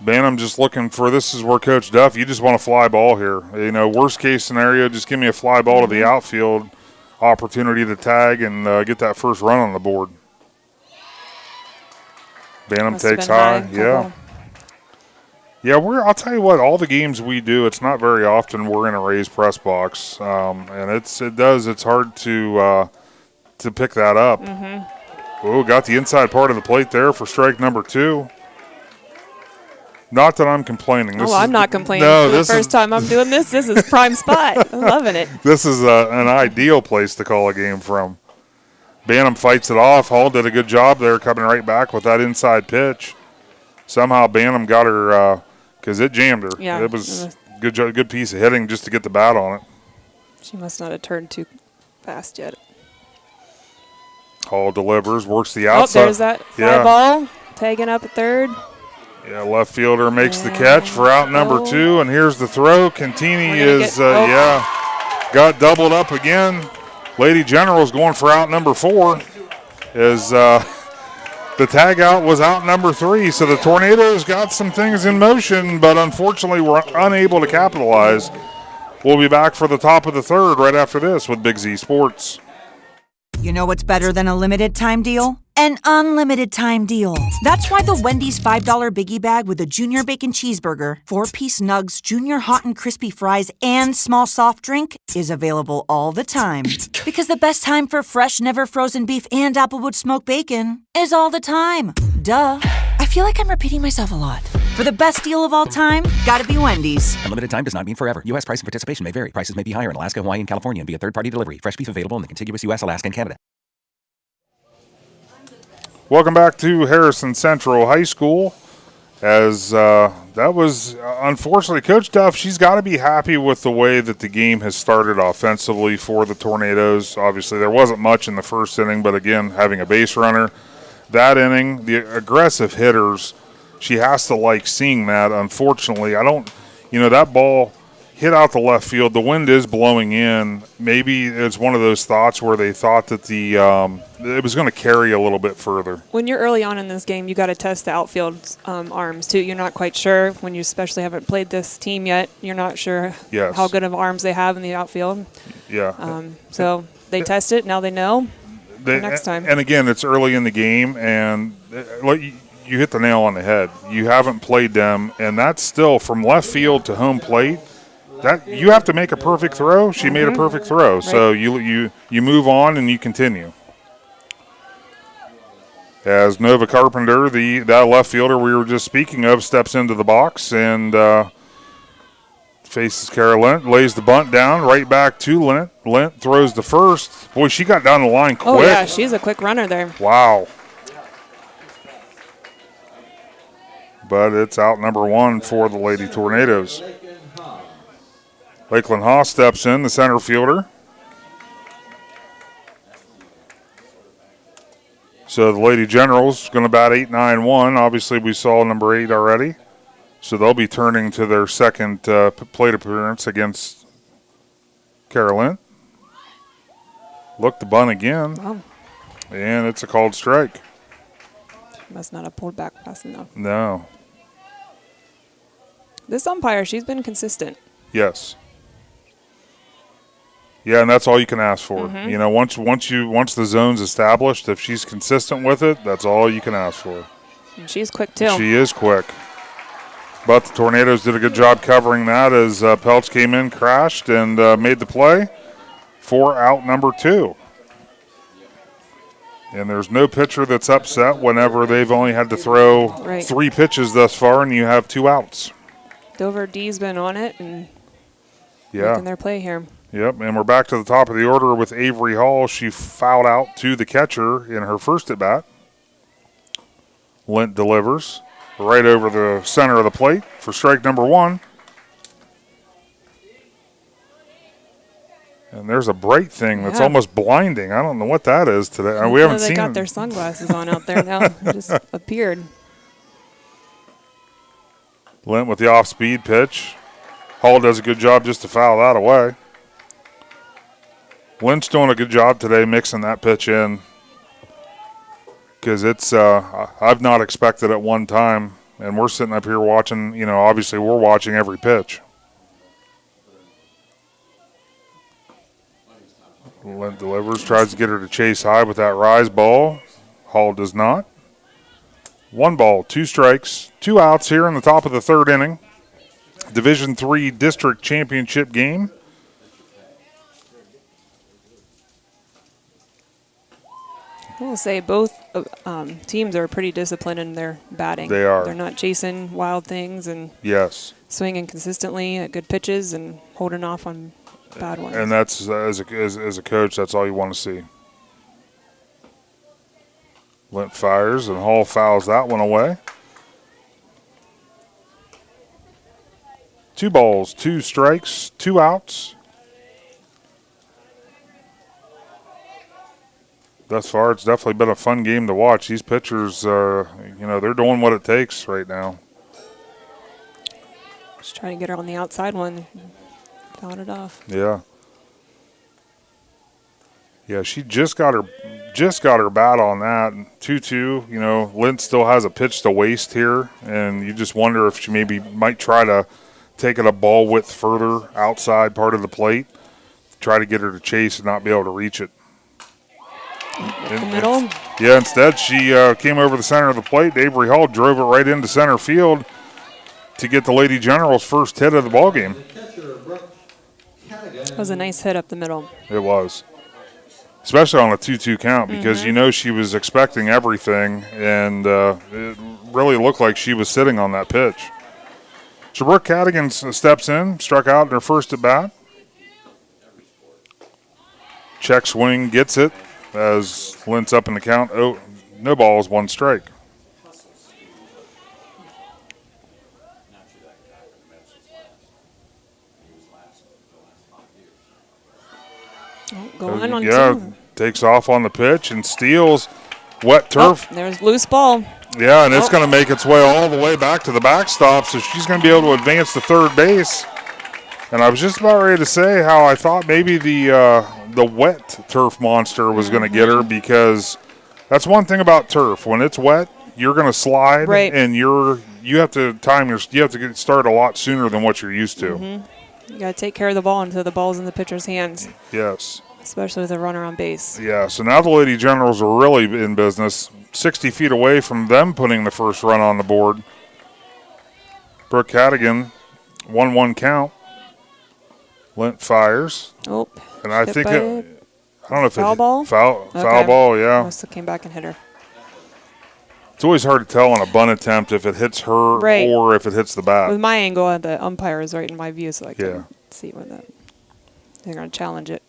[SPEAKER 2] Banham just looking for, this is where Coach Duff, you just want a fly ball here. Worst case scenario, just give me a fly ball to the outfield, opportunity to tag and get that first run on the board. Banham takes high. Yeah. Yeah, I'll tell you what, all the games we do, it's not very often we're in a raised press box. And it's hard to pick that up. Oh, got the inside part of the plate there for strike number 2. Not that I'm complaining.
[SPEAKER 3] I'm not complaining.
[SPEAKER 2] No,
[SPEAKER 3] For the first time I'm doing this is prime spot. I'm loving it.
[SPEAKER 2] This is an ideal place to call a game from. Bantam fights it off. Hall did a good job there coming right back with that inside pitch. Somehow Bantam got her because it jammed her.
[SPEAKER 3] Yeah.
[SPEAKER 2] It was good piece of hitting just to get the bat on it.
[SPEAKER 3] She must not have turned too fast yet.
[SPEAKER 2] Hall delivers, works the outside.
[SPEAKER 3] Oh, there's that fly ball. Tagging up at third.
[SPEAKER 2] Yeah, left fielder makes the catch for out number 2, and here's the throw. Cantini got doubled up again. Lady General's going for out number 4. The tag out was out number 3, so the Tornadoes got some things in motion, but unfortunately were unable to capitalize. We'll be back for the top of the third right after this with Big Z Sports.
[SPEAKER 11] You know what's better than a limited time deal? An unlimited time deal. That's why the Wendy's $5 Biggie Bag with a Junior Bacon Cheeseburger, 4-piece nugs, Junior Hot and Crispy Fries, and small soft drink is available all the time. Because the best time for fresh, never frozen beef and Applewood smoked bacon is all the time. Duh. I feel like I'm repeating myself a lot. For the best deal of all time, gotta be Wendy's.
[SPEAKER 12] Unlimited time does not mean forever. U.S. price and participation may vary. Prices may be higher in Alaska, Hawaii, and California and via third-party delivery. Fresh beef available in the contiguous U.S., Alaska, and Canada.
[SPEAKER 2] Welcome back to Harrison Central High School. As that was, unfortunately, Coach Duff, she's got to be happy with the way that the game has started offensively for the Tornadoes. Obviously, there wasn't much in the first inning, but again, having a base runner, that inning, the aggressive hitters, she has to like seeing that. Unfortunately, that ball hit out the left field. The wind is blowing in. Maybe it's one of those thoughts where they thought that it was going to carry a little bit further.
[SPEAKER 3] When you're early on in this game, you got to test the outfield arms too. You're not quite sure when you especially haven't played this team yet. You're not sure how good of arms they have in the outfield.
[SPEAKER 2] Yeah.
[SPEAKER 3] So they test it. Now they know. For next time.
[SPEAKER 2] And again, it's early in the game, and you hit the nail on the head. You haven't played them, and that's still from left field to home plate. That you have to make a perfect throw. She made a perfect throw, right. So you move on and you continue. As Nova Carpenter, that left fielder we were just speaking of, steps into the box and faces Kara Lint, lays the bunt down, right back to Lint. Lint throws the first. Boy, she got down the line quick.
[SPEAKER 3] Oh yeah, she's a quick runner there.
[SPEAKER 2] Wow. But it's out number 1 for the Lady Tornadoes. Lakeland Haas steps in, the center fielder. So the Lady Generals going to bat 8-9-1. Obviously, we saw number 8 already. So they'll be turning to their second plate appearance against Carolyn. Look the bunt again.
[SPEAKER 3] Oh.
[SPEAKER 2] And it's a called strike.
[SPEAKER 3] Must not have pulled back fast enough.
[SPEAKER 2] No.
[SPEAKER 3] This umpire, she's been consistent.
[SPEAKER 2] Yes. Yeah, and that's all you can ask for.
[SPEAKER 3] Mm-hmm.
[SPEAKER 2] You know, once the zone's established, if she's consistent with it, that's all you can ask for.
[SPEAKER 3] And she's quick too.
[SPEAKER 2] She is quick. But the Tornadoes did a good job covering that as Peltz came in, crashed, and made the play for out number 2. And there's no pitcher that's upset whenever they've only had to throw 3 pitches thus far and you have 2 outs.
[SPEAKER 3] Dover D's been on it and making their play here.
[SPEAKER 2] Yep, and we're back to the top of the order with Avery Hall. She fouled out to the catcher in her first at-bat. Lint delivers right over the center of the plate for strike number 1. And there's a bright thing that's almost blinding. I don't know what that is today. We haven't seen it.
[SPEAKER 3] They got their sunglasses on out there now. It just appeared.
[SPEAKER 2] Lint with the off-speed pitch. Hall does a good job just to foul that away. Lint's doing a good job today mixing that pitch in because it's I've not expected at one time, and we're sitting up here watching, you know, obviously we're watching every pitch. Lint delivers, tries to get her to chase high with that rise ball. Hall does not. 1 ball, 2 strikes, 2 outs here in the top of the third inning. Division III District Championship game.
[SPEAKER 3] We'll say both teams are pretty disciplined in their batting.
[SPEAKER 2] They are.
[SPEAKER 3] They're not chasing wild things and
[SPEAKER 2] Yes.
[SPEAKER 3] swinging consistently at good pitches and holding off on bad ones.
[SPEAKER 2] And that's, as a coach, that's all you want to see. Lint fires, and Hall fouls that one away. 2 balls, 2 strikes, 2 outs. Thus far, it's definitely been a fun game to watch. These pitchers, they're doing what it takes right now.
[SPEAKER 3] Just trying to get her on the outside one. Fouled it off.
[SPEAKER 2] Yeah. Yeah, she just got her bat on that. 2-2, Lint still has a pitch to waste here, and you just wonder if she maybe might try to take it a ball width further outside part of the plate, try to get her to chase and not be able to reach it.
[SPEAKER 3] In the middle?
[SPEAKER 2] Yeah, instead she came over the center of the plate. Avery Hall drove it right into center field to get the Lady Generals' first hit of the ball game.
[SPEAKER 3] That was a nice hit up the middle.
[SPEAKER 2] It was. Especially on a 2-2 count, because she was expecting everything, and it really looked like she was sitting on that pitch. So Brooke Cadigan steps in, struck out in her first at bat. Check swing, gets it as Lint's up in the count. Oh, no balls, 1 strike.
[SPEAKER 3] Going on 2.
[SPEAKER 2] Takes off on the pitch and steals wet turf.
[SPEAKER 3] Oh, there's loose ball.
[SPEAKER 2] Yeah, and it's going to make its way all the way back to the backstop, so she's going to be able to advance to third base. And I was just about ready to say how I thought maybe the wet turf monster was going to get her, because that's one thing about turf. When it's wet, you're going to slide, and you have to get started a lot sooner than what you're used to.
[SPEAKER 3] You got to take care of the ball until the ball's in the pitcher's hands.
[SPEAKER 2] Yes.
[SPEAKER 3] Especially with a runner on base.
[SPEAKER 2] Yeah, so now the Lady Generals are really in business, 60 feet away from them putting the first run on the board. Brooke Cadigan, 1-1 count. Lint fires.
[SPEAKER 3] Oh,
[SPEAKER 2] and I think I don't know if
[SPEAKER 3] foul ball?
[SPEAKER 2] Foul ball, yeah.
[SPEAKER 3] Must have came back and hit her.
[SPEAKER 2] It's always hard to tell on a bunt attempt if it hits her or if it hits the bat.
[SPEAKER 3] With my angle, the umpire is right in my view, so I can see when they're going to challenge it.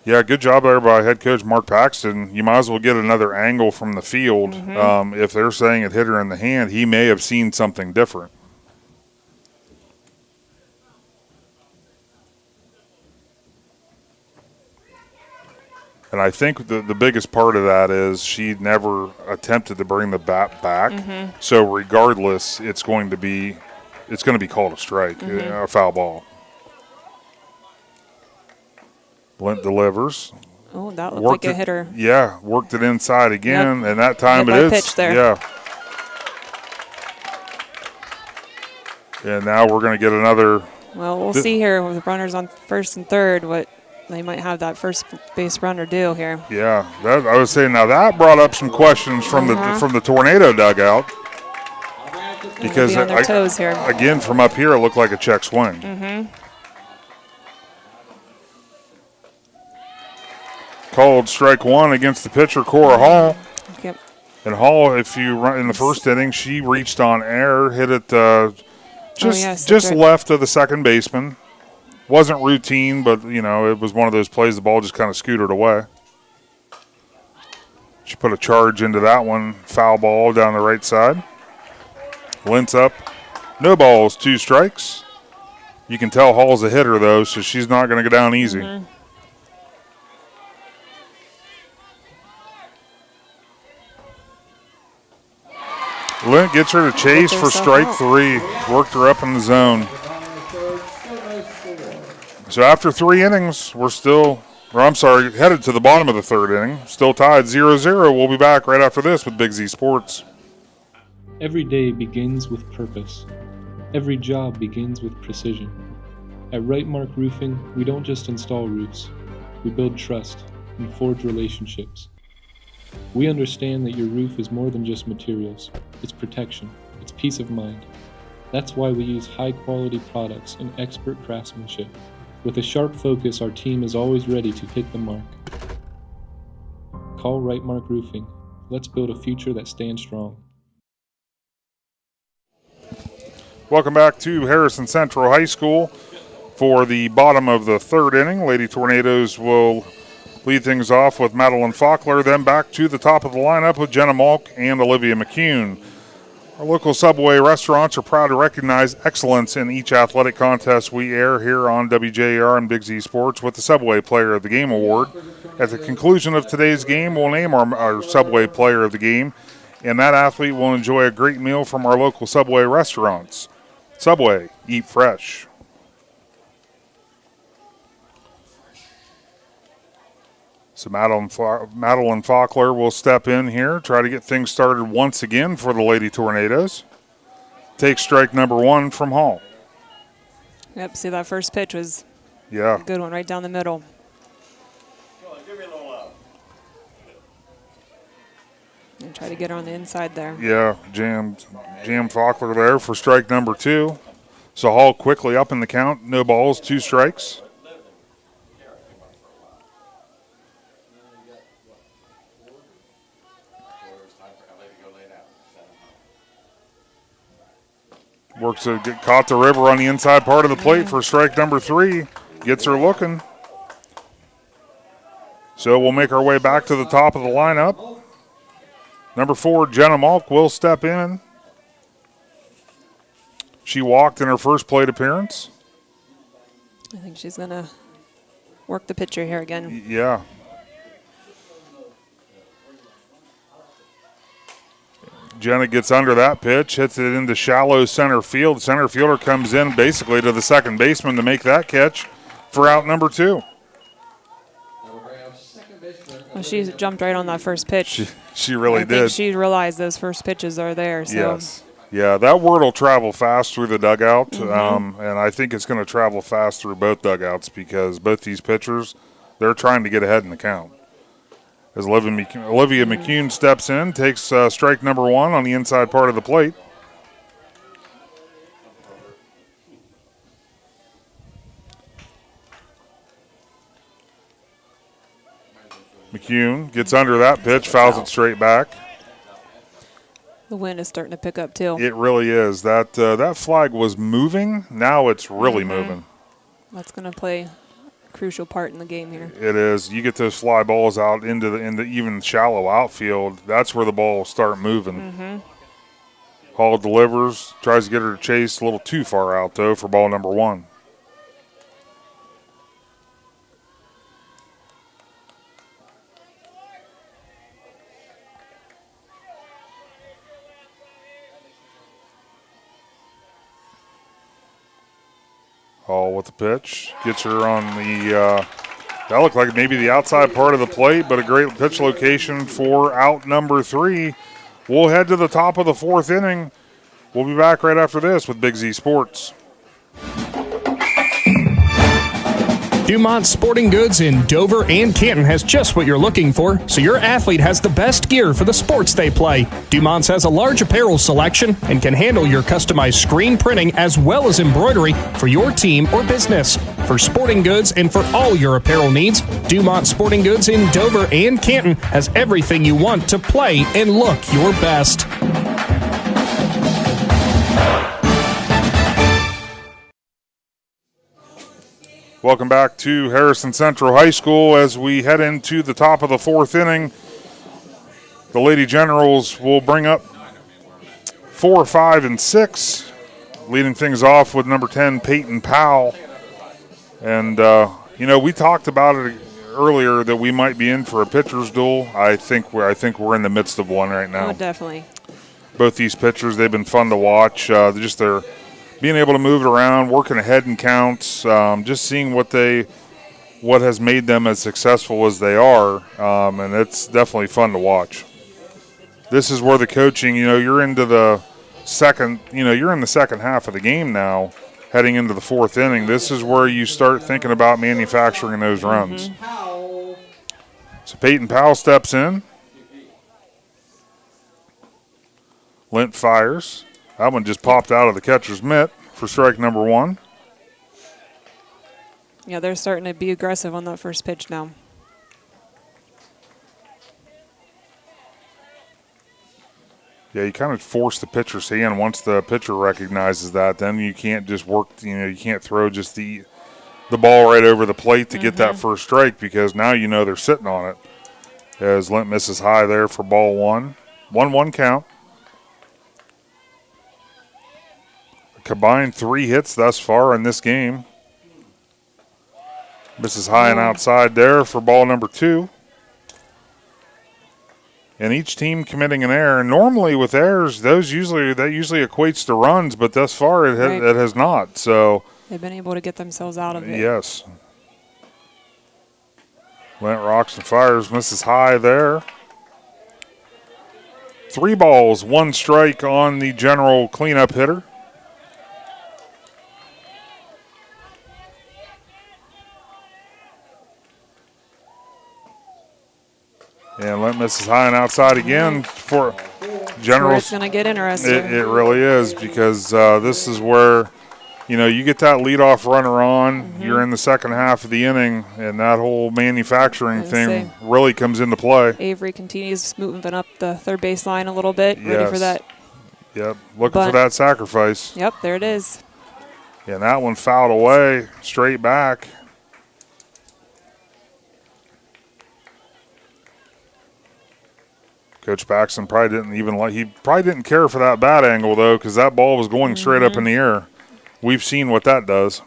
[SPEAKER 2] Yeah, good job there by head coach Mark Paxton. You might as well get another angle from the field. If they're saying it hit her in the hand, he may have seen something different. And I think the biggest part of that is she never attempted to bring the bat back. So regardless, it's going to be called a strike, a foul ball. Lint delivers.
[SPEAKER 3] Oh, that looked like a hitter.
[SPEAKER 2] Yeah, worked it inside again, and that time it is.
[SPEAKER 3] Pitch there.
[SPEAKER 2] Yeah. And now we're going to get another.
[SPEAKER 3] Well, we'll see here with runners on first and third what they might have that first base runner do here.
[SPEAKER 2] Yeah, I was saying now that brought up some questions from the Tornado dugout, because
[SPEAKER 3] on their toes here.
[SPEAKER 2] Again from up here it looked like a check swing. Called strike 1 against the pitcher Cora Hall.
[SPEAKER 3] Yep.
[SPEAKER 2] And Hall, if you run in the first inning, she reached on air, hit it just left of the second baseman. Wasn't routine, but it was one of those plays the ball just kind of scooted away. She put a charge into that one, foul ball down the right side. Lint's up, no balls, 2 strikes. You can tell Hall's a hitter though, so she's not going to go down easy. Lint gets her to chase for strike 3. Worked her up in the zone. So after 3 innings, we're headed to the bottom of the 3rd inning. Still tied 0-0. We'll be back right after this with Big Z Sports.
[SPEAKER 13] Every day begins with purpose. Every job begins with precision. At Right Mark Roofing, we don't just install roofs. We build trust and forge relationships. We understand that your roof is more than just materials. It's protection. It's peace of mind. That's why we use high-quality products and expert craftsmanship. With a sharp focus, our team is always ready to hit the mark. Call Right Mark Roofing. Let's build a future that stands strong.
[SPEAKER 2] Welcome back to Harrison Central High School for the bottom of the third inning. Lady Tornadoes will lead things off with Madeline Faulkner, then back to the top of the lineup with Jenna Malk and Olivia McCune. Our local Subway restaurants are proud to recognize excellence in each athletic contest we air here on WJER and Big Z Sports with the Subway Player of the Game Award. At the conclusion of today's game, we'll name our Subway Player of the Game, and that athlete will enjoy a great meal from our local Subway restaurants. Subway, eat fresh. So Madeline Faulkner will step in here, try to get things started once again for the Lady Tornadoes. Take strike number 1 from Hall.
[SPEAKER 3] Yep, see that first pitch was
[SPEAKER 2] a
[SPEAKER 3] good one right down the middle. And try to get her on the inside there.
[SPEAKER 2] Yeah, jam Faulkner there for strike number 2. So Hall quickly up in the count. No balls, 2 strikes. Works to get caught the river on the inside part of the plate for strike number 3. Gets her looking. So we'll make our way back to the top of the lineup. Number 4, Jenna Malk will step in. She walked in her first plate appearance.
[SPEAKER 3] I think she's going to work the pitcher here again.
[SPEAKER 2] Yeah. Jenna gets under that pitch, hits it into shallow center field. Center fielder comes in basically to the second baseman to make that catch for out number 2.
[SPEAKER 3] Well, she jumped right on that first pitch.
[SPEAKER 2] She really did.
[SPEAKER 3] I think she realized those first pitches are there. So.
[SPEAKER 2] Yes. Yeah, that word will travel fast through the dugout, and I think it's going to travel fast through both dugouts because both these pitchers, they're trying to get ahead in the count. As Olivia McCune steps in, takes strike number 1 on the inside part of the plate. McCune gets under that pitch, fouls it straight back.
[SPEAKER 3] The wind is starting to pick up, too.
[SPEAKER 2] It really is. That flag was moving. Now it's really moving.
[SPEAKER 3] That's going to play a crucial part in the game here.
[SPEAKER 2] It is. You get those fly balls out into the even shallow outfield. That's where the ball will start moving. Hall delivers, tries to get her to chase a little too far out, though, for ball number 1. Hall with the pitch. Gets her on the, that looked like maybe the outside part of the plate, but a great pitch location for out number 3. We'll head to the top of the 4th inning. We'll be back right after this with Big Z Sports.
[SPEAKER 14] Dumont Sporting Goods in Dover and Canton has just what you're looking for, so your athlete has the best gear for the sports they play. Dumont's has a large apparel selection and can handle your customized screen printing as well as embroidery for your team or business. For sporting goods and for all your apparel needs, Dumont Sporting Goods in Dover and Canton has everything you want to play and look your best.
[SPEAKER 2] Welcome back to Harrison Central High School as we head into the top of the 4th inning. The Lady Generals will bring up 4, 5, and 6, leading things off with number 10, Peyton Powell. And, we talked about it earlier that we might be in for a pitcher's duel. I think we're in the midst of one right now.
[SPEAKER 3] Oh, definitely.
[SPEAKER 2] Both these pitchers, they've been fun to watch. They're being able to move it around, working ahead in counts, just seeing what has made them as successful as they are, and it's definitely fun to watch. This is where the coaching, you're into the second, you're in the second half of the game now, heading into the 4th inning. This is where you start thinking about manufacturing those runs. So Peyton Powell steps in. Lint fires. That one just popped out of the catcher's mitt for strike number 1.
[SPEAKER 3] Yeah, they're starting to be aggressive on that first pitch now.
[SPEAKER 2] Yeah, you kind of force the pitcher's hand. Once the pitcher recognizes that, then you can't just work, you can't throw just the ball right over the plate to get that first strike, because now they're sitting on it. As Lent misses high there for ball one. 1-1 count. A combined 3 hits thus far in this game. Misses high and outside there for ball number 2. And each team committing an error. And normally with errors, that usually equates to runs, but thus far it has not. So
[SPEAKER 3] they've been able to get themselves out of it.
[SPEAKER 2] Yes. Lent rocks and fires, misses high there. 3 balls, 1 strike on the general cleanup hitter. And Lent misses high and outside again for Generals.
[SPEAKER 3] It's going to get interesting.
[SPEAKER 2] It really is, because this is where, you get that leadoff runner on, you're in the second half of the inning, and that whole manufacturing thing really comes into play.
[SPEAKER 3] Avery continues moving up the third base line a little bit, ready for that.
[SPEAKER 2] Yep, looking for that sacrifice.
[SPEAKER 3] Yep, there it is.
[SPEAKER 2] And that one fouled away, straight back. Coach Baxton probably didn't care for that bat angle, though, because that ball was going straight up in the air. We've seen what that does.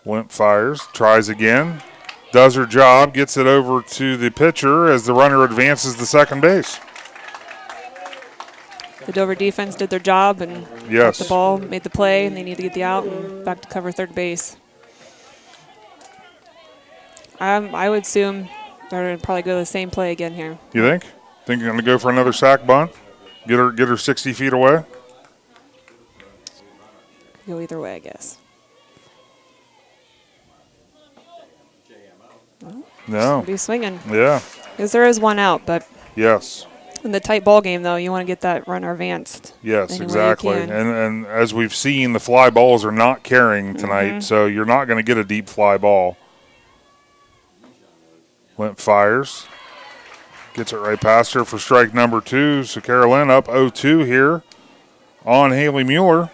[SPEAKER 2] Lent fires, tries again, does her job, gets it over to the pitcher as the runner advances to second base.
[SPEAKER 3] The Dover defense did their job and got the ball, made the play, and they need to get the out and back to cover third base. I would assume they're going to probably go the same play again here.
[SPEAKER 2] You think? Think you're going to go for another sack bunt? Get her 60 feet away?
[SPEAKER 3] Go either way, I guess.
[SPEAKER 2] No.
[SPEAKER 3] Be swinging.
[SPEAKER 2] Yeah.
[SPEAKER 3] Because there is 1 out, but
[SPEAKER 2] yes.
[SPEAKER 3] In the tight ball game, though, you want to get that runner advanced.
[SPEAKER 2] Yes, exactly. And as we've seen, the fly balls are not carrying tonight, so you're not going to get a deep fly ball. Lent fires. Gets it right past her for strike number 2. So Carolyn up 0-2 here on Haley Mueller,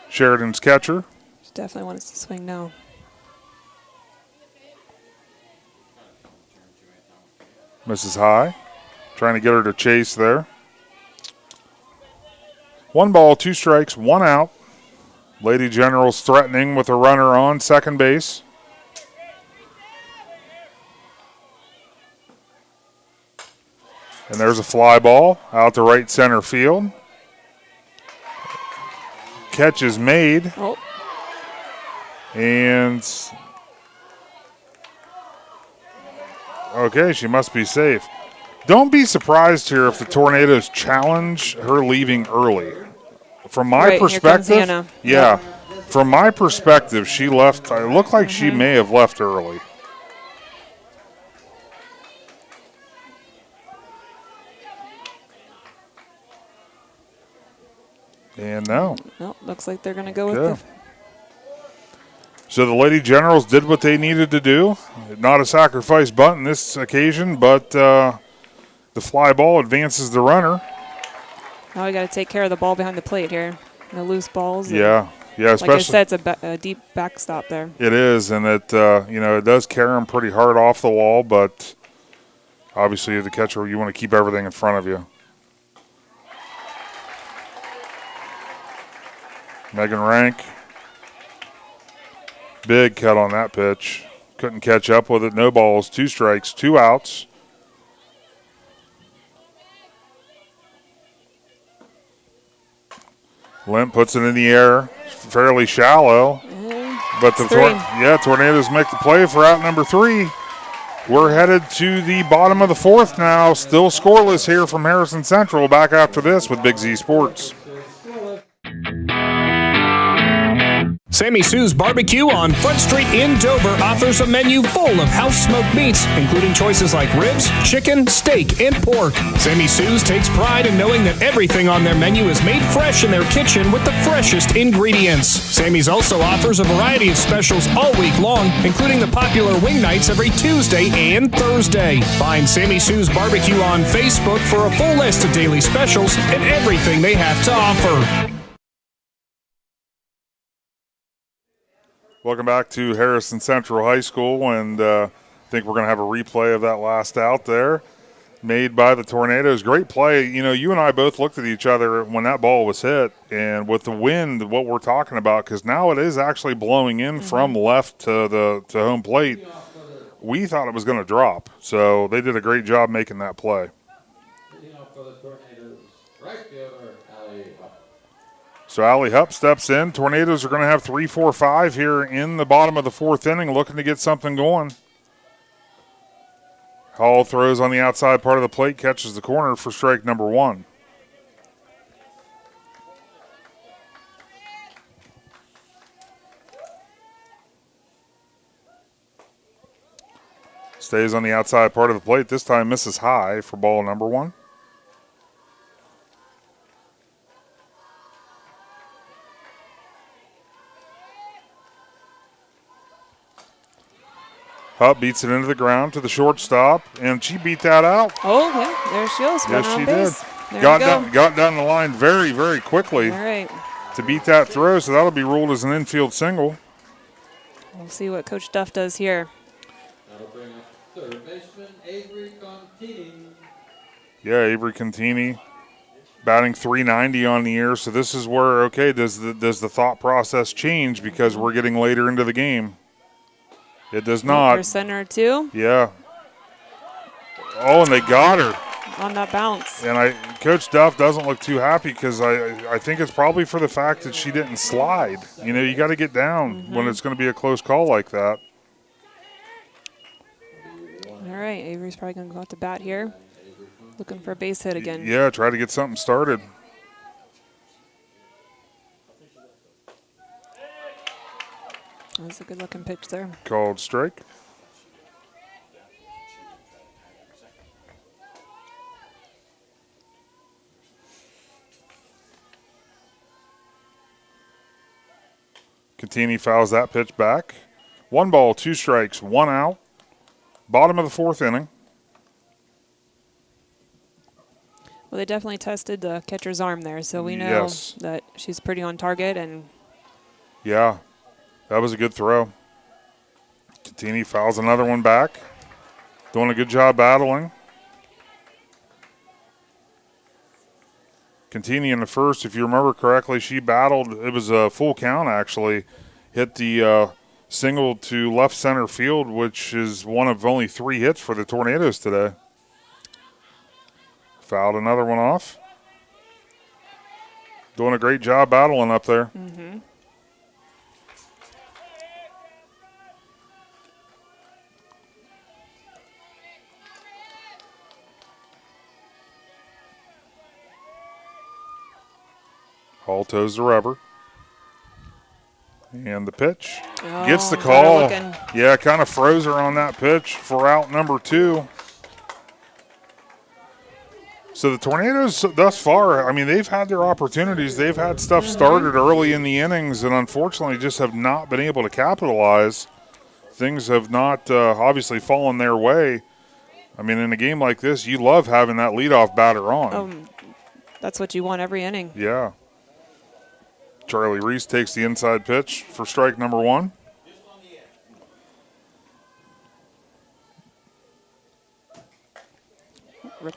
[SPEAKER 2] Sheridan's catcher.
[SPEAKER 3] She definitely wants to swing now.
[SPEAKER 2] Misses high. Trying to get her to chase there. 1 ball, 2 strikes, 1 out. Lady Generals threatening with a runner on second base. And there's a fly ball out to right center field. Catch is made.
[SPEAKER 3] Oh.
[SPEAKER 2] And okay, she must be safe. Don't be surprised here if the Tornadoes challenge her leaving early. From my perspective, from my perspective, she left. It looked like she may have left early. And no.
[SPEAKER 3] No, looks like they're going to go with the.
[SPEAKER 2] So the Lady Generals did what they needed to do. Not a sacrifice bunt in this occasion, but the fly ball advances the runner.
[SPEAKER 3] Now we got to take care of the ball behind the plate here. No loose balls.
[SPEAKER 2] Yeah. Especially,
[SPEAKER 3] like I said, it's a deep backstop there.
[SPEAKER 2] It is, and it it does carry them pretty hard off the wall, but obviously as the catcher, you want to keep everything in front of you. Megan Rank. Big cut on that pitch. Couldn't catch up with it. No balls, 2 strikes, 2 outs. Lent puts it in the air, fairly shallow. But the Tornadoes make the play for out number 3. We're headed to the bottom of the 4th now. Still scoreless here from Harrison Central. Back after this with Big Z Sports.
[SPEAKER 14] Sammy Sue's Barbecue on Front Street in Dover offers a menu full of house-smoked meats, including choices like ribs, chicken, steak, and pork. Sammy Sue's takes pride in knowing that everything on their menu is made fresh in their kitchen with the freshest ingredients. Sammy's also offers a variety of specials all week long, including the popular wing nights every Tuesday and Thursday. Find Sammy Sue's Barbecue on Facebook for a full list of daily specials and everything they have to offer.
[SPEAKER 2] Welcome back to Harrison Central High School, and I think we're going to have a replay of that last out there made by the Tornadoes. Great play. You know, you and I both looked at each other when that ball was hit, and with the wind, what we're talking about, because now it is actually blowing in from left to home plate, we thought it was going to drop. So they did a great job making that play. So Allie Hupp steps in. Tornadoes are going to have 3-4-5 here in the bottom of the fourth inning, looking to get something going. Hall throws on the outside part of the plate, catches the corner for strike number one. Stays on the outside part of the plate. This time misses high for ball number one. Hupp beats it into the ground to the shortstop, and she beat that out.
[SPEAKER 3] Oh, yeah, there she is.
[SPEAKER 2] Yes, she did.
[SPEAKER 3] There
[SPEAKER 2] Got down the line very, very quickly
[SPEAKER 3] All right.
[SPEAKER 2] to beat that throw, so that'll be ruled as an infield single.
[SPEAKER 3] We'll see what Coach Duff does here.
[SPEAKER 16] That'll bring up third baseman Avery Contini.
[SPEAKER 2] Yeah, Avery Contini batting .390 on the year, so this is where, okay, does the thought process change because we're getting later into the game? It does not.
[SPEAKER 3] For center, too.
[SPEAKER 2] Yeah. Oh, and they got her.
[SPEAKER 3] On that bounce.
[SPEAKER 2] And Coach Duff doesn't look too happy because I think it's probably for the fact that she didn't slide. You know, you got to get down when it's going to be a close call like that.
[SPEAKER 3] All right, Avery's probably going to go out to bat here. Looking for a base hit again.
[SPEAKER 2] Yeah, try to get something started.
[SPEAKER 3] That's a good-looking pitch there.
[SPEAKER 2] Called strike. Contini fouls that pitch back. 1 ball, 2 strikes, 1 out. Bottom of the fourth inning.
[SPEAKER 3] Well, they definitely tested the catcher's arm there, so we know that she's pretty on target. And
[SPEAKER 2] yeah, that was a good throw. Contini fouls another one back. Doing a good job battling. Contini in the first, if you remember correctly, she battled. It was a full count, actually. Hit the single to left center field, which is one of only 3 hits for the Tornadoes today. Fouled another one off. Doing a great job battling up there.
[SPEAKER 3] Mm-hmm.
[SPEAKER 2] Hall toes the rubber. And the pitch. Gets the call. Yeah, kind of froze her on that pitch for out number 2. So the Tornadoes thus far, I mean, they've had their opportunities. They've had stuff started early in the innings and unfortunately just have not been able to capitalize. Things have not obviously fallen their way. I mean, in a game like this, you love having that leadoff batter on.
[SPEAKER 3] That's what you want every inning.
[SPEAKER 2] Yeah. Charlie Reese takes the inside pitch for strike number 1.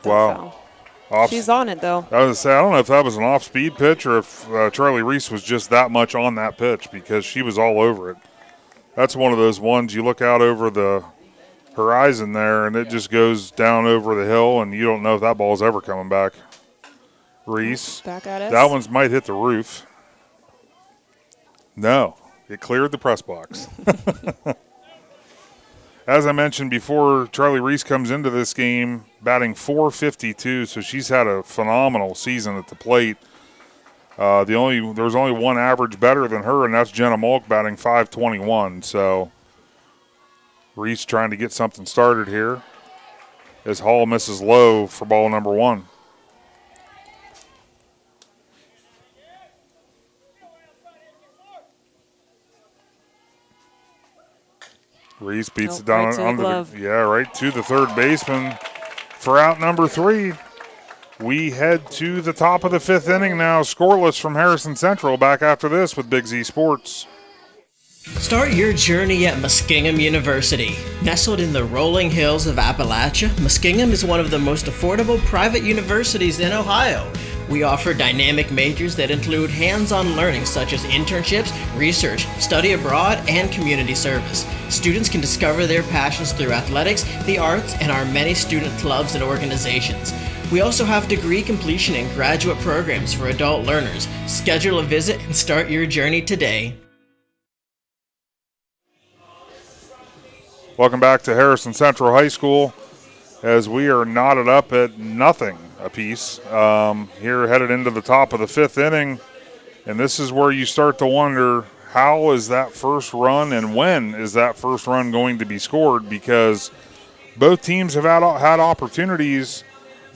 [SPEAKER 2] Wow.
[SPEAKER 3] She's on it, though.
[SPEAKER 2] I was going to say, I don't know if that was an off-speed pitch or if Charlie Reese was just that much on that pitch because she was all over it. That's one of those ones you look out over the horizon there and it just goes down over the hill and you don't know if that ball's ever coming back. Reese.
[SPEAKER 3] Back at us.
[SPEAKER 2] That one might hit the roof. No, it cleared the press box. As I mentioned before, Charlie Reese comes into this game batting .452, so she's had a phenomenal season at the plate. There's only one average better than her, and that's Jenna Malk batting .521. So Reese trying to get something started here as Hall misses low for ball number 1. Reese beats it down right to the third baseman for out number 3. We head to the top of the 5th inning now, scoreless from Harrison Central. Back after this with Big Z Sports.
[SPEAKER 15] Start your journey at Muskingum University. Nestled in the rolling hills of Appalachia, Muskingum is one of the most affordable private universities in Ohio. We offer dynamic majors that include hands-on learning such as internships, research, study abroad, and community service. Students can discover their passions through athletics, the arts, and our many student clubs and organizations. We also have degree completion and graduate programs for adult learners. Schedule a visit and start your journey today.
[SPEAKER 2] Welcome back to Harrison Central High School as we are knotted up at nothing apiece. Here headed into the top of the 5th inning, and this is where you start to wonder, how is that first run and when is that first run going to be scored? Because both teams have had opportunities,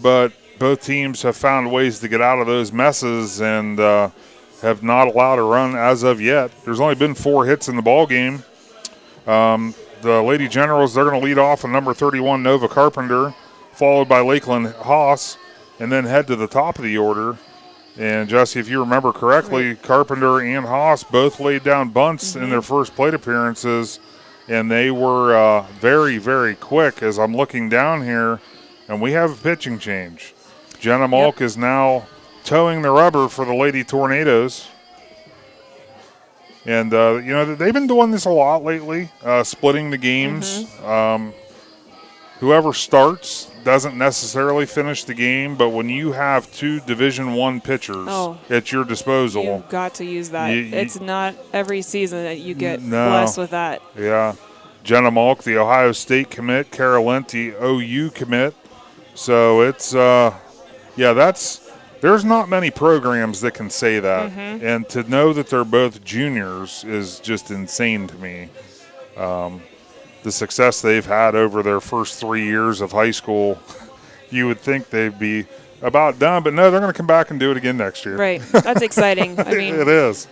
[SPEAKER 2] but both teams have found ways to get out of those messes and have not allowed a run as of yet. There's only been 4 hits in the ball game. The Lady Generals, they're going to lead off with number 31, Nova Carpenter, followed by Lakeland Haas, and then head to the top of the order. And, Jesse, if you remember correctly, Carpenter and Haas both laid down bunts in their first plate appearances, and they were very, very quick as I'm looking down here, and we have a pitching change. Jenna Malk is now towing the rubber for the Lady Tornadoes. And, they've been doing this a lot lately, splitting the games. Whoever starts doesn't necessarily finish the game, but when you have 2 Division I pitchers at your disposal,
[SPEAKER 3] you've got to use that. It's not every season that you get blessed with that.
[SPEAKER 2] Yeah. Jenna Malk, the Ohio State commit, Carolenti, OU commit. So it's, there's not many programs that can say that. And to know that they're both juniors is just insane to me. The success they've had over their first 3 years of high school, you would think they'd be about done, but no, they're going to come back and do it again next year.
[SPEAKER 3] Right. That's exciting. I mean,
[SPEAKER 2] it is.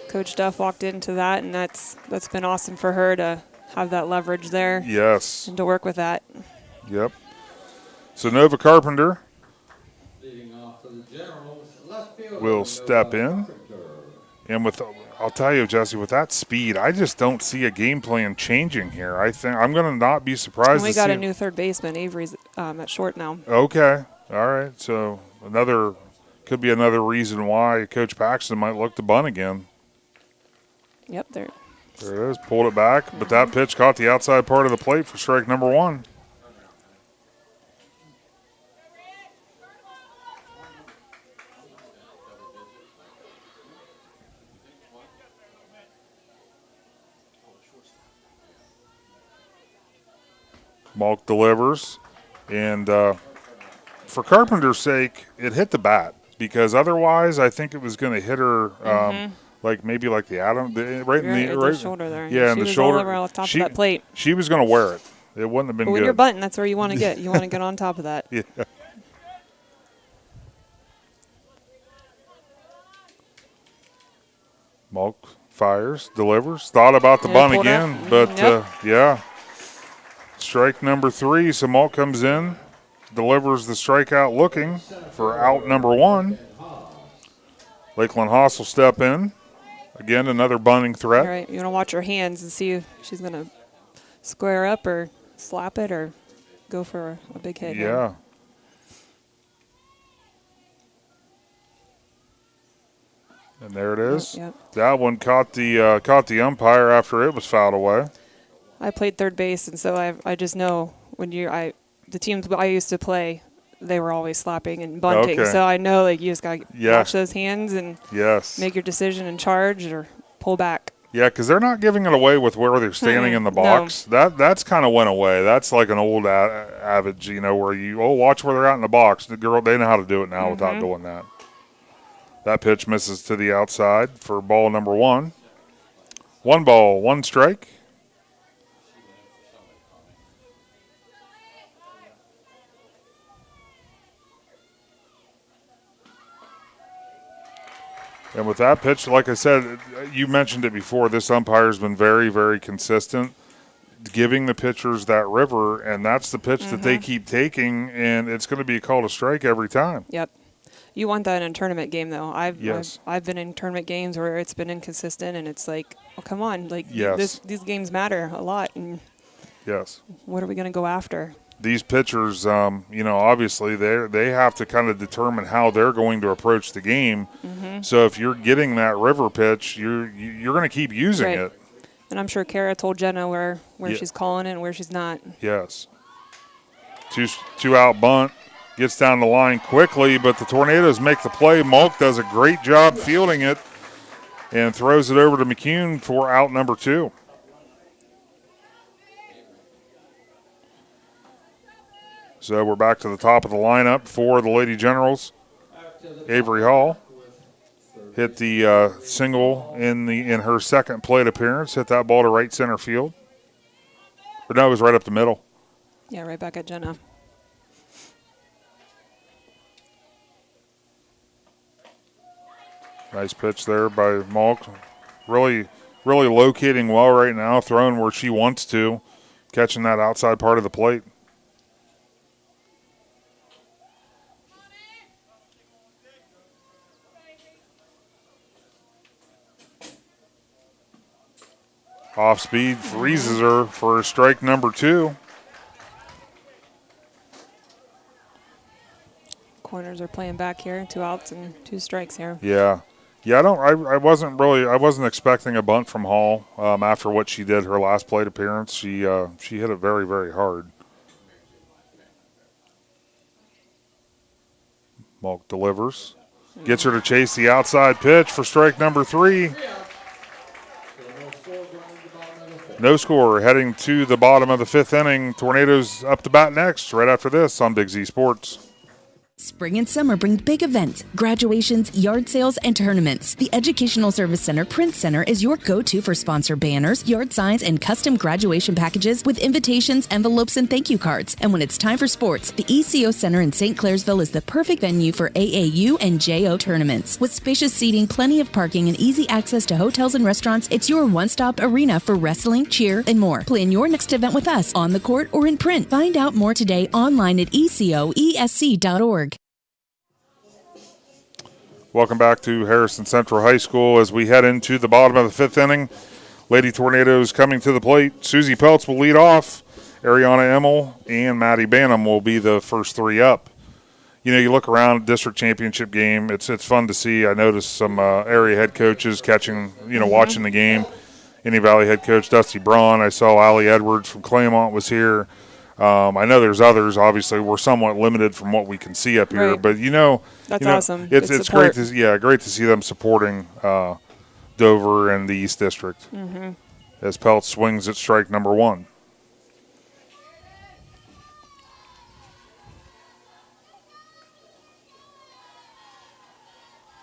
[SPEAKER 3] Coach Duff walked into that, and that's been awesome for her to have that leverage there.
[SPEAKER 2] Yes.
[SPEAKER 3] And to work with that.
[SPEAKER 2] Yep. So Nova Carpenter will step in. And I'll tell you, Jesse, with that speed, I just don't see a game plan changing here. I think I'm going to not be surprised.
[SPEAKER 3] And we got a new third baseman. Avery's at short now.
[SPEAKER 2] Okay. All right. So could be another reason why Coach Paxton might look to bunt again.
[SPEAKER 3] Yep, there
[SPEAKER 2] it is. Pulled it back, but that pitch caught the outside part of the plate for strike number 1. Malk delivers, and for Carpenter's sake, it hit the bat, because otherwise I think it was going to hit her maybe like the Adam, right in the
[SPEAKER 3] shoulder there.
[SPEAKER 2] Yeah, in the shoulder.
[SPEAKER 3] All over on top of that plate.
[SPEAKER 2] She was going to wear it. It wouldn't have been
[SPEAKER 3] when
[SPEAKER 2] good.
[SPEAKER 3] you're bunting, that's where you want to get. You want to get on top of that.
[SPEAKER 2] Yeah. Malk fires, delivers, thought about the bunt again, but strike number 3. So Malk comes in, delivers the strikeout looking for out number 1. Lakeland Haas will step in. Again, another bunting threat.
[SPEAKER 3] All right, you want to watch her hands and see if she's going to square up or slap it or go for a big hit.
[SPEAKER 2] Yeah. And there it is.
[SPEAKER 3] Yep.
[SPEAKER 2] That one caught the umpire after it was fouled away.
[SPEAKER 3] I played third base, and so I just know when the teams I used to play, they were always slapping and bunting.
[SPEAKER 2] Okay.
[SPEAKER 3] So I know you just got to watch those hands and make your decision and charge or pull back.
[SPEAKER 2] Yeah, because they're not giving it away with where they're standing in the box.
[SPEAKER 3] No.
[SPEAKER 2] That's kind of went away. That's like an old adage, where you watch where they're out in the box. The girl, they know how to do it now without doing that. That pitch misses to the outside for ball number 1. 1 ball, 1 strike. And with that pitch, like I said, you mentioned it before, this umpire's been very, very consistent, giving the pitchers that river, and that's the pitch that they keep taking, and it's going to be called a strike every time.
[SPEAKER 3] Yep. You want that in a tournament game, though. I've been in tournament games where it's been inconsistent, and it's like, oh, come on. Like, these games matter a lot. And
[SPEAKER 2] yes.
[SPEAKER 3] What are we going to go after?
[SPEAKER 2] These pitchers, obviously they have to kind of determine how they're going to approach the game. So if you're getting that river pitch, you're going to keep using it.
[SPEAKER 3] And I'm sure Kara told Jenna where she's calling it and where she's not.
[SPEAKER 2] Yes. Two out bunt. Gets down the line quickly, but the Tornadoes make the play. Malk does a great job fielding it and throws it over to McCune for out number 2. So we're back to the top of the lineup for the Lady Generals. Avery Hall hit the single in her second plate appearance. Hit that ball to right center field. But no, it was right up the middle.
[SPEAKER 3] Yeah, right back at Jenna.
[SPEAKER 2] Nice pitch there by Malk. Really, really locating well right now, throwing where she wants to, catching that outside part of the plate. Off speed, freezes her for strike number 2.
[SPEAKER 3] Corners are playing back here, 2 outs and 2 strikes here.
[SPEAKER 2] Yeah. Yeah, I wasn't expecting a bunt from Hall after what she did her last plate appearance. She hit it very, very hard. Malk delivers. Gets her to chase the outside pitch for strike number 3. No score, heading to the bottom of the 5th inning. Tornadoes up to bat next, right after this on Big Z Sports.
[SPEAKER 19] Spring and summer bring big events, graduations, yard sales, and tournaments. The Educational Service Center Print Center is your go-to for sponsor banners, yard signs, and custom graduation packages with invitations, envelopes, and thank you cards. And when it's time for sports, the ECO Center in St. Clairsville is the perfect venue for AAU and JO tournaments. With spacious seating, plenty of parking, and easy access to hotels and restaurants, it's your one-stop arena for wrestling, cheer, and more. Plan your next event with us on the court or in print. Find out more today online at ecoesc.org.
[SPEAKER 2] Welcome back to Harrison Central High School as we head into the bottom of the 5th inning. Lady Tornadoes coming to the plate. Susie Peltz will lead off. Ariana Emmel and Maddie Banham will be the first 3 up. You look around district championship game. It's fun to see. I noticed some area head coaches catching, watching the game. Indian Valley head coach Dusty Braun. I saw Allie Edwards from Claymont was here. I know there's others. Obviously, we're somewhat limited from what we can see up here, but
[SPEAKER 3] that's awesome.
[SPEAKER 2] It's great to see them supporting Dover and the East District as Peltz swings at strike number 1.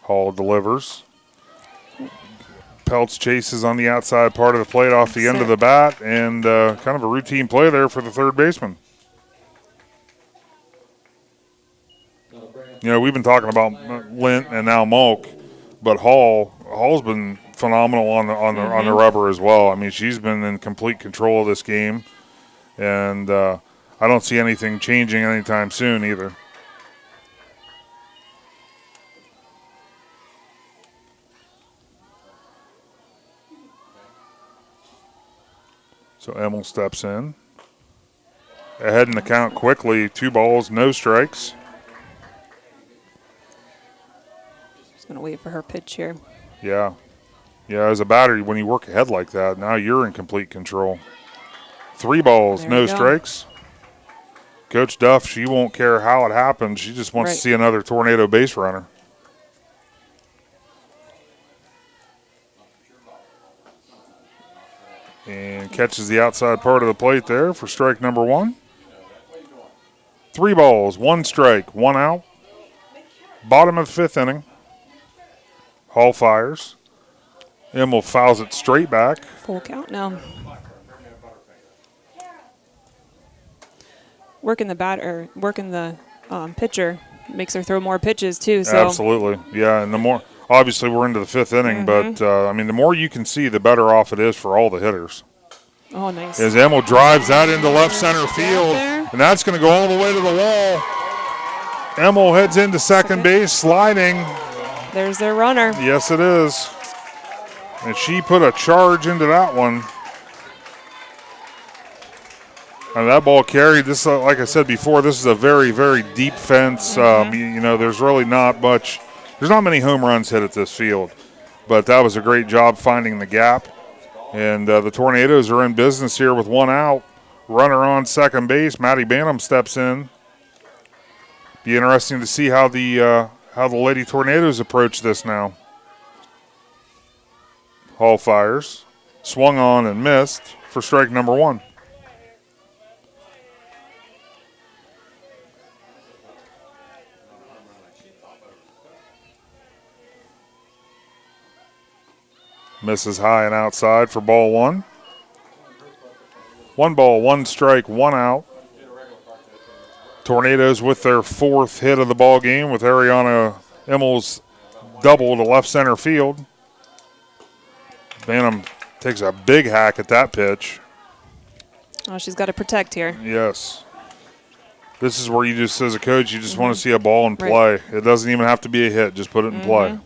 [SPEAKER 2] Hall delivers. Peltz chases on the outside part of the plate off the end of the bat, and kind of a routine play there for the third baseman. We've been talking about Lint and now Malk, but Hall's been phenomenal on the rubber as well. I mean, she's been in complete control of this game, and I don't see anything changing anytime soon either. So Emmel steps in. Ahead in the count quickly, 2 balls, no strikes.
[SPEAKER 3] Just going to wait for her pitch here.
[SPEAKER 2] Yeah. Yeah, as a batter, when you work ahead like that, now you're in complete control. 3 balls, no strikes. Coach Duff, she won't care how it happens. She just wants to see another Tornado base runner. And catches the outside part of the plate there for strike number 1. 3 balls, 1 strike, 1 out. Bottom of the 5th inning. Hall fires. Immel fouls it straight back.
[SPEAKER 3] Full count now. Working the pitcher makes her throw more pitches too. So.
[SPEAKER 2] Absolutely, yeah. And the more, obviously, we're into the 5th inning, but I mean, the more you can see, the better off it is for all the hitters.
[SPEAKER 3] Oh, nice.
[SPEAKER 2] As Immel drives that into left center field, and that's going to go all the way to the wall. Immel heads into second base, sliding.
[SPEAKER 3] There's their runner.
[SPEAKER 2] Yes, it is. And she put a charge into that one. And that ball carried. This, like I said before, this is a very, very deep fence. There's really not much. There's not many home runs hit at this field. But that was a great job finding the gap. And the Tornadoes are in business here with 1 out. Runner on second base. Maddie Banham steps in. Be interesting to see how the Lady Tornadoes approach this now. Hall fires. Swung on and missed for strike number 1. Misses high and outside for ball 1. 1 ball, 1 strike, 1 out. Tornadoes with their 4th hit of the ball game with Ariana Immel's double to left center field. Banham takes a big hack at that pitch.
[SPEAKER 3] Oh, she's got to protect here.
[SPEAKER 2] Yes. This is where you just, as a coach, you just want to see a ball in play. Right. It doesn't even have to be a hit. Just put it in play.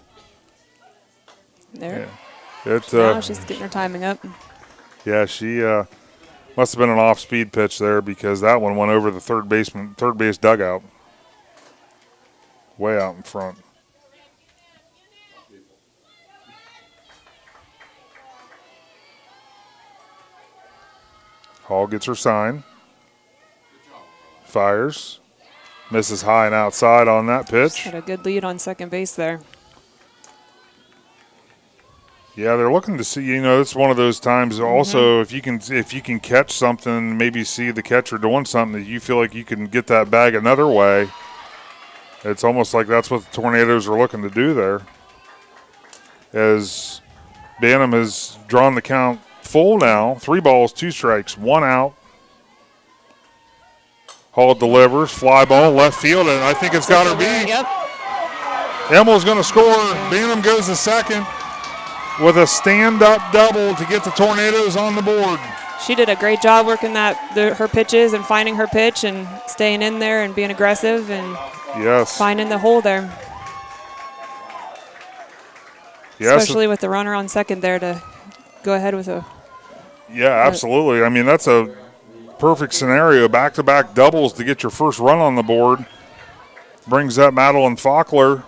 [SPEAKER 3] There.
[SPEAKER 2] Yeah.
[SPEAKER 3] Now she's getting her timing up.
[SPEAKER 2] Yeah, she must have been an off-speed pitch there because that one went over the third base dugout. Way out in front. Hall gets her sign. Fires. Misses high and outside on that pitch.
[SPEAKER 3] Got a good lead on second base there.
[SPEAKER 2] Yeah, they're looking to see. It's one of those times. Also, if you can catch something, maybe see the catcher doing something that you feel like you can get that bag another way. It's almost like that's what the Tornadoes are looking to do there. As Banham has drawn the count full now, 3 balls, 2 strikes, 1 out. Hall delivers, fly ball, left field, and I think it's got her beat.
[SPEAKER 3] Yep.
[SPEAKER 2] Emmel's going to score. Banham goes to second with a stand-up double to get the Tornadoes on the board.
[SPEAKER 3] She did a great job working her pitches and finding her pitch and staying in there and being aggressive and finding the hole there.
[SPEAKER 2] Yes.
[SPEAKER 3] Especially with the runner on second there to go ahead with a...
[SPEAKER 2] Yeah, absolutely. I mean, that's a perfect scenario. Back-to-back doubles to get your first run on the board. Brings up Madeline Faulkner.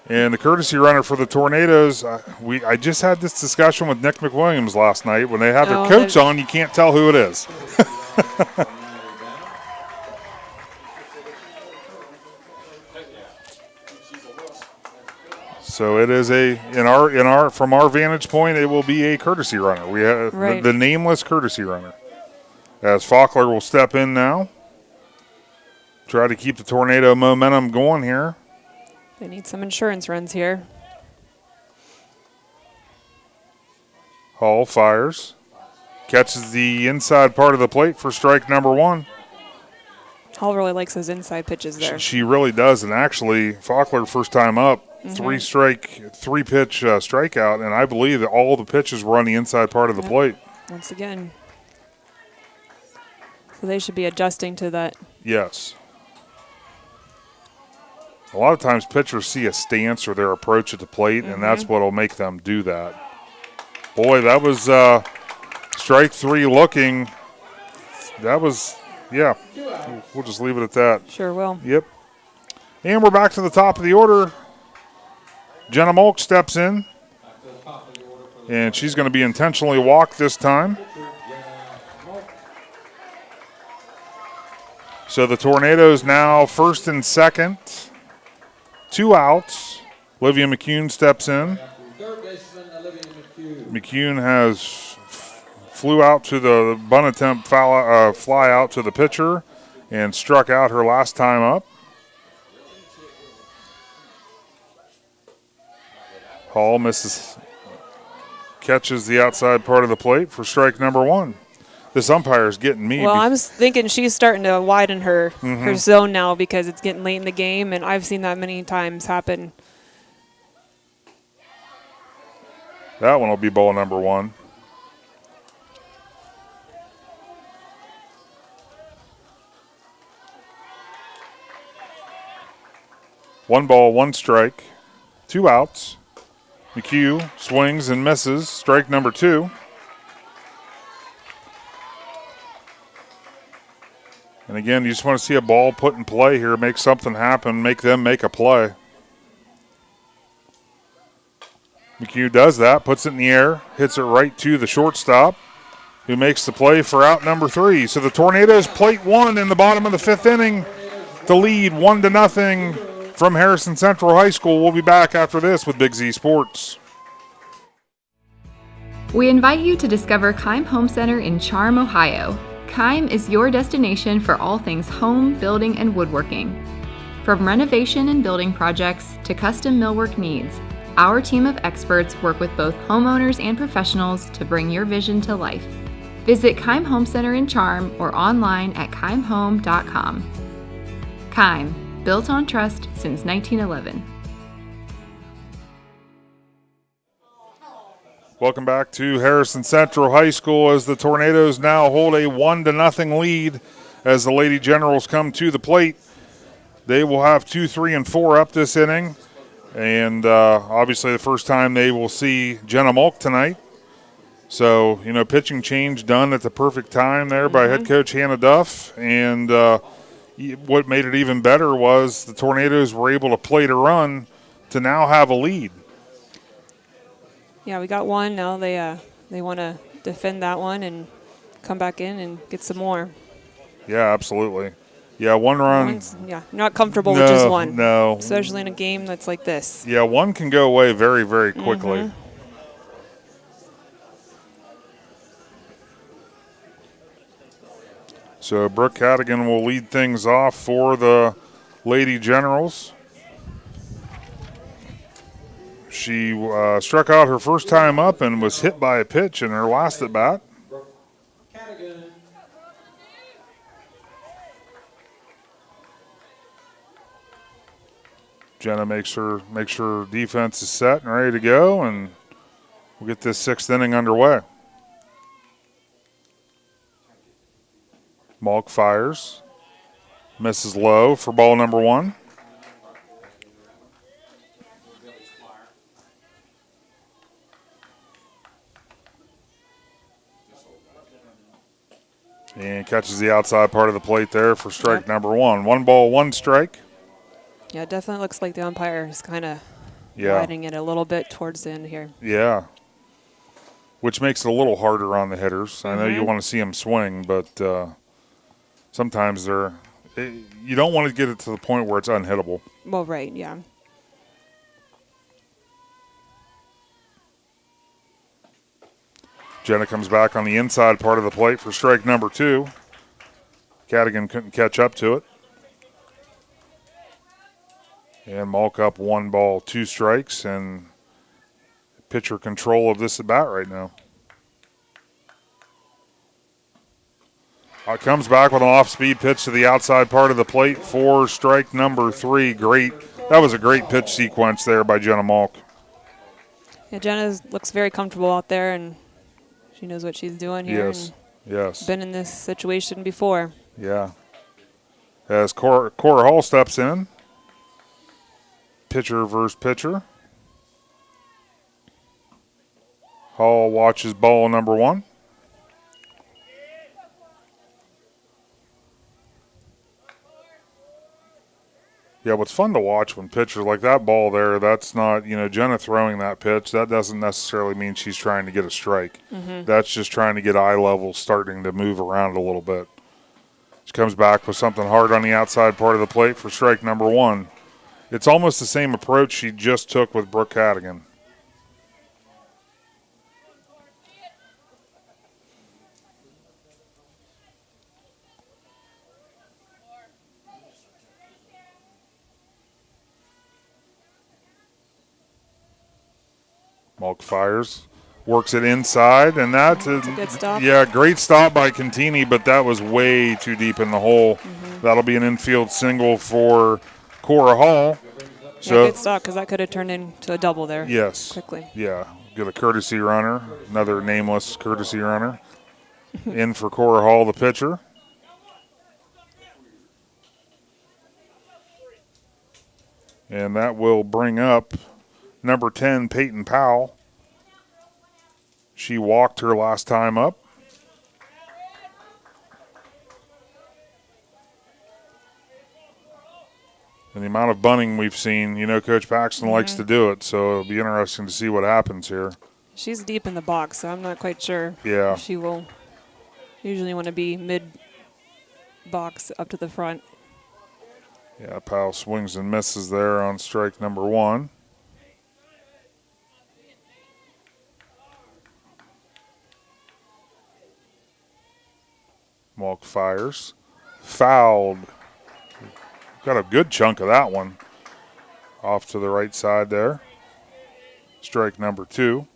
[SPEAKER 2] And the courtesy runner for the Tornadoes, I just had this discussion with Nick McWilliams last night. When they have their coats on, you can't tell who it is. So it is from our vantage point, it will be a courtesy runner. We have the nameless courtesy runner. As Faulkner will step in now. Try to keep the Tornado momentum going here.
[SPEAKER 3] They need some insurance runs here.
[SPEAKER 2] Hall fires. Catches the inside part of the plate for strike number 1.
[SPEAKER 3] Hall really likes those inside pitches there.
[SPEAKER 2] She really does. And actually, Faulkner, first time up, 3-pitch strikeout. And I believe that all the pitches were on the inside part of the plate.
[SPEAKER 3] Once again. So they should be adjusting to that.
[SPEAKER 2] Yes. A lot of times pitchers see a stance or their approach at the plate, and that's what will make them do that. Boy, that was strike 3 looking. That was, yeah, we'll just leave it at that.
[SPEAKER 3] Sure will.
[SPEAKER 2] Yep. And we're back to the top of the order. Jenna Molk steps in, and she's going to be intentionally walked this time. So the Tornadoes now first and second. 2 outs. Olivia McCune steps in. McCune has flew out to the bunt attempt, fly out to the pitcher, and struck out her last time up. Hall catches the outside part of the plate for strike number 1. This umpire is getting me.
[SPEAKER 3] Well, I'm thinking she's starting to widen her zone now because it's getting late in the game, and I've seen that many times happen.
[SPEAKER 2] That one will be ball number 1. One ball, 1 strike, 2 outs. McHugh swings and misses. Strike number 2. And again, you just want to see a ball put in play here, make something happen, make them make a play. McHugh does that, puts it in the air, hits it right to the shortstop, who makes the play for out number 3. So the Tornadoes plate 1 in the bottom of the 5th inning to lead 1-0 from Harrison Central High School. We'll be back after this with Big Z Sports.
[SPEAKER 17] We invite you to discover Keim Home Center in Charm, Ohio. Keim is your destination for all things home, building, and woodworking. From renovation and building projects to custom millwork needs, our team of experts work with both homeowners and professionals to bring your vision to life. Visit Keim Home Center in Charm or online at keimhome.com. Keim, built on trust since 1911.
[SPEAKER 2] Welcome back to Harrison Central High School as the Tornadoes now hold a 1-0 lead as the Lady Generals come to the plate. They will have 2, 3, and 4 up this inning. And obviously the first time they will see Jenna Mulk tonight. So, pitching change done at the perfect time there by head coach Hannah Duff. And what made it even better was the Tornadoes were able to plate a run to now have a lead.
[SPEAKER 3] Yeah, we got one. Now they want to defend that one and come back in and get some more.
[SPEAKER 2] Yeah, absolutely. Yeah, 1 run.
[SPEAKER 3] Not comfortable with just one.
[SPEAKER 2] No.
[SPEAKER 3] Especially in a game that's like this.
[SPEAKER 2] Yeah, 1 can go away very, very quickly. So Brooke Cadigan will lead things off for the Lady Generals. She struck out her first time up and was hit by a pitch in her last at bat. Jenna makes sure defense is set and ready to go, and we'll get this 6th inning underway. Malk fires, misses low for ball number 1. And catches the outside part of the plate there for strike number 1. 1 ball, 1 strike.
[SPEAKER 3] Yeah, it definitely looks like the umpire is kind of riding it a little bit towards the end here.
[SPEAKER 2] Yeah, which makes it a little harder on the hitters. I know you want to see them swing, but sometimes you don't want to get it to the point where it's unhittable.
[SPEAKER 3] Well, right, yeah.
[SPEAKER 2] Jenna comes back on the inside part of the plate for strike number 2. Cadigan couldn't catch up to it. And Malk up 1 ball, 2 strikes, and pitcher control of this at bat right now. Comes back with an off-speed pitch to the outside part of the plate for strike number 3. That was a great pitch sequence there by Jenna Malk.
[SPEAKER 3] Yeah, Jenna looks very comfortable out there, and she knows what she's doing here.
[SPEAKER 2] Yes.
[SPEAKER 3] Been in this situation before.
[SPEAKER 2] Yeah. As Cora Hall steps in. Pitcher versus pitcher. Hall watches ball number 1. Yeah, what's fun to watch when pitchers like that ball there, that's not, Jenna throwing that pitch, that doesn't necessarily mean she's trying to get a strike. That's just trying to get eye level starting to move around a little bit. She comes back with something hard on the outside part of the plate for strike number 1. It's almost the same approach she just took with Brooke Cadigan. Malk fires, works it inside, and that's
[SPEAKER 3] a good stop.
[SPEAKER 2] Yeah, great stop by Contini, but that was way too deep in the hole. That'll be an infield single for Cora Hall. So
[SPEAKER 3] good stop, because that could have turned into a double there.
[SPEAKER 2] Yes.
[SPEAKER 3] Quickly.
[SPEAKER 2] Yeah, get a courtesy runner, another nameless courtesy runner. In for Cora Hall, the pitcher. And that will bring up number 10, Peyton Powell. She walked her last time up. And the amount of bunting we've seen, Coach Paxton likes to do it, so it'll be interesting to see what happens here.
[SPEAKER 3] She's deep in the box, so I'm not quite sure.
[SPEAKER 2] Yeah.
[SPEAKER 3] She will usually want to be mid-box up to the front.
[SPEAKER 2] Yeah, Powell swings and misses there on strike number 1. Malk fires. Fouled. Got a good chunk of that one off to the right side there. Strike number 2.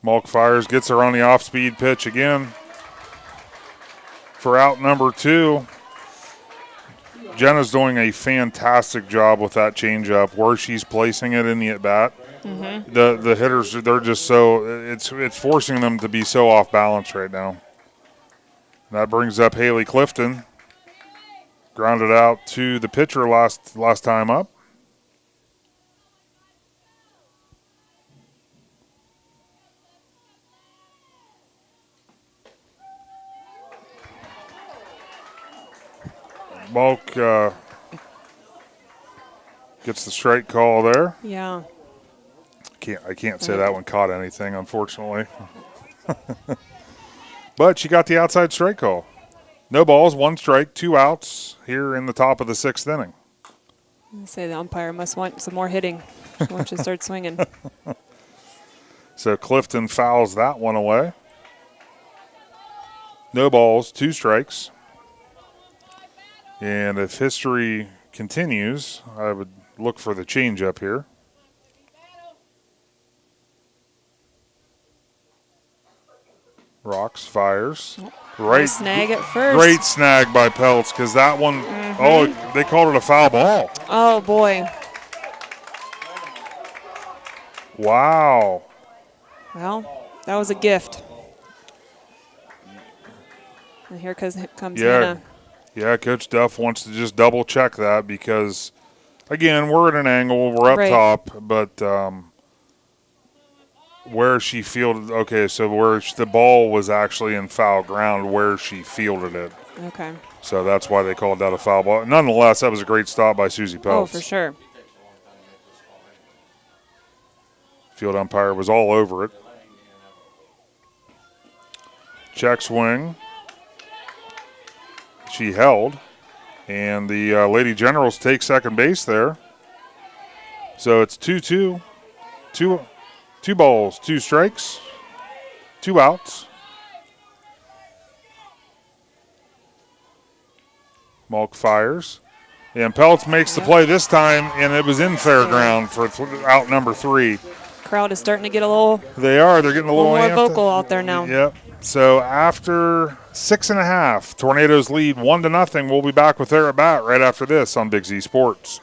[SPEAKER 2] Malk fires, gets her on the off-speed pitch again. For out number 2, Jenna's doing a fantastic job with that changeup, where she's placing it in the at-bat. The hitters, they're just so, it's forcing them to be so off balance right now. That brings up Haley Clifton. Grounded out to the pitcher last time up. Malk gets the strike call there.
[SPEAKER 3] Yeah.
[SPEAKER 2] I can't say that one caught anything, unfortunately. But she got the outside strike call. No balls, 1 strike, 2 outs here in the top of the 6th inning.
[SPEAKER 3] I'd say the umpire must want some more hitting once you start swinging.
[SPEAKER 2] So Clifton fouls that one away. No balls, 2 strikes. And if history continues, I would look for the changeup here. Rocks, fires. Right
[SPEAKER 3] snag at first.
[SPEAKER 2] Great snag by Peltz, because that one, oh, they called it a foul ball.
[SPEAKER 3] Oh, boy.
[SPEAKER 2] Wow.
[SPEAKER 3] Well, that was a gift. And here comes Hannah.
[SPEAKER 2] Yeah, Coach Duff wants to just double check that because, again, we're at an angle, we're up top, but where she fielded, okay, so where the ball was actually in foul ground, where she fielded it.
[SPEAKER 3] Okay.
[SPEAKER 2] So that's why they called that a foul ball. Nonetheless, that was a great stop by Susie Peltz.
[SPEAKER 3] Oh, for sure.
[SPEAKER 2] Field umpire was all over it. Check swing. She held, and the Lady Generals take second base there. So it's 2-2. Two balls, 2 strikes, 2 outs. Malk fires. And Peltz makes the play this time, and it was in fair ground for out number 3.
[SPEAKER 3] Crowd is starting to get a little.
[SPEAKER 2] They're getting a little
[SPEAKER 3] more
[SPEAKER 2] amped.
[SPEAKER 3] vocal out there now.
[SPEAKER 2] Yep. So after 6.5, Tornadoes lead 1-0. We'll be back with their at bat right after this on Big Z Sports.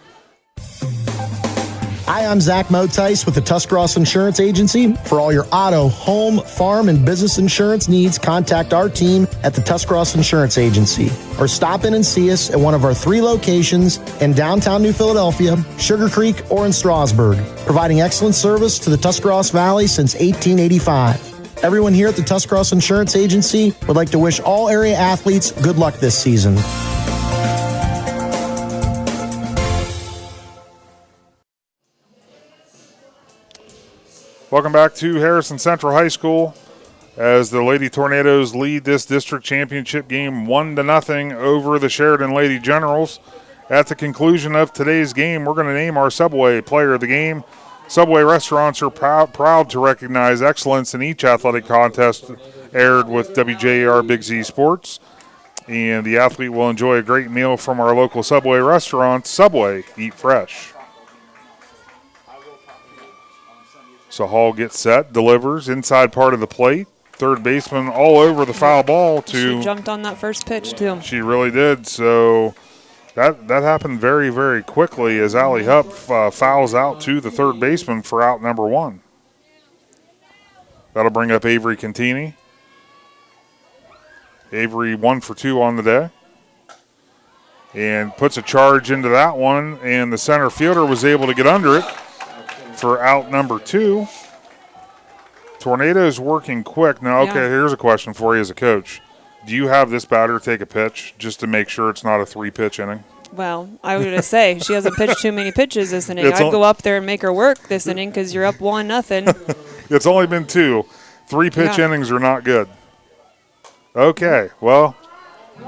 [SPEAKER 18] Hi, I'm Zach Motice with the Tuscarawas Insurance Agency. For all your auto, home, farm, and business insurance needs, contact our team at the Tuscarawas Insurance Agency. Or stop in and see us at one of our 3 locations in downtown New Philadelphia, Sugar Creek, or in Strasburg, providing excellent service to the Tuscarawas Valley since 1885. Everyone here at the Tuscarawas Insurance Agency would like to wish all area athletes good luck this season.
[SPEAKER 2] Welcome back to Harrison Central High School as the Lady Tornadoes lead this district championship game 1-0 over the Sheridan Lady Generals. At the conclusion of today's game, we're going to name our Subway Player of the Game. Subway restaurants are proud to recognize excellence in each athletic contest aired with WJER Big Z Sports. And the athlete will enjoy a great meal from our local Subway restaurant. Subway, eat fresh. So Hall gets set, delivers inside part of the plate. Third baseman all over the foul ball.
[SPEAKER 3] She jumped on that first pitch, too.
[SPEAKER 2] She really did. So that happened very, very quickly as Allie Hupp fouls out to the third baseman for out number 1. That'll bring up Avery Contini. Avery 1 for 2 on the day. And puts a charge into that one, and the center fielder was able to get under it for out number 2. Tornadoes working quick. Now, okay, here's a question for you as a coach. Do you have this batter take a pitch just to make sure it's not a 3-pitch inning?
[SPEAKER 3] Well, I was going to say, she hasn't pitched too many pitches this inning. I'd go up there and make her work this inning because you're up 1-0.
[SPEAKER 2] It's only been 2. 3-pitch innings are not good. Okay, well,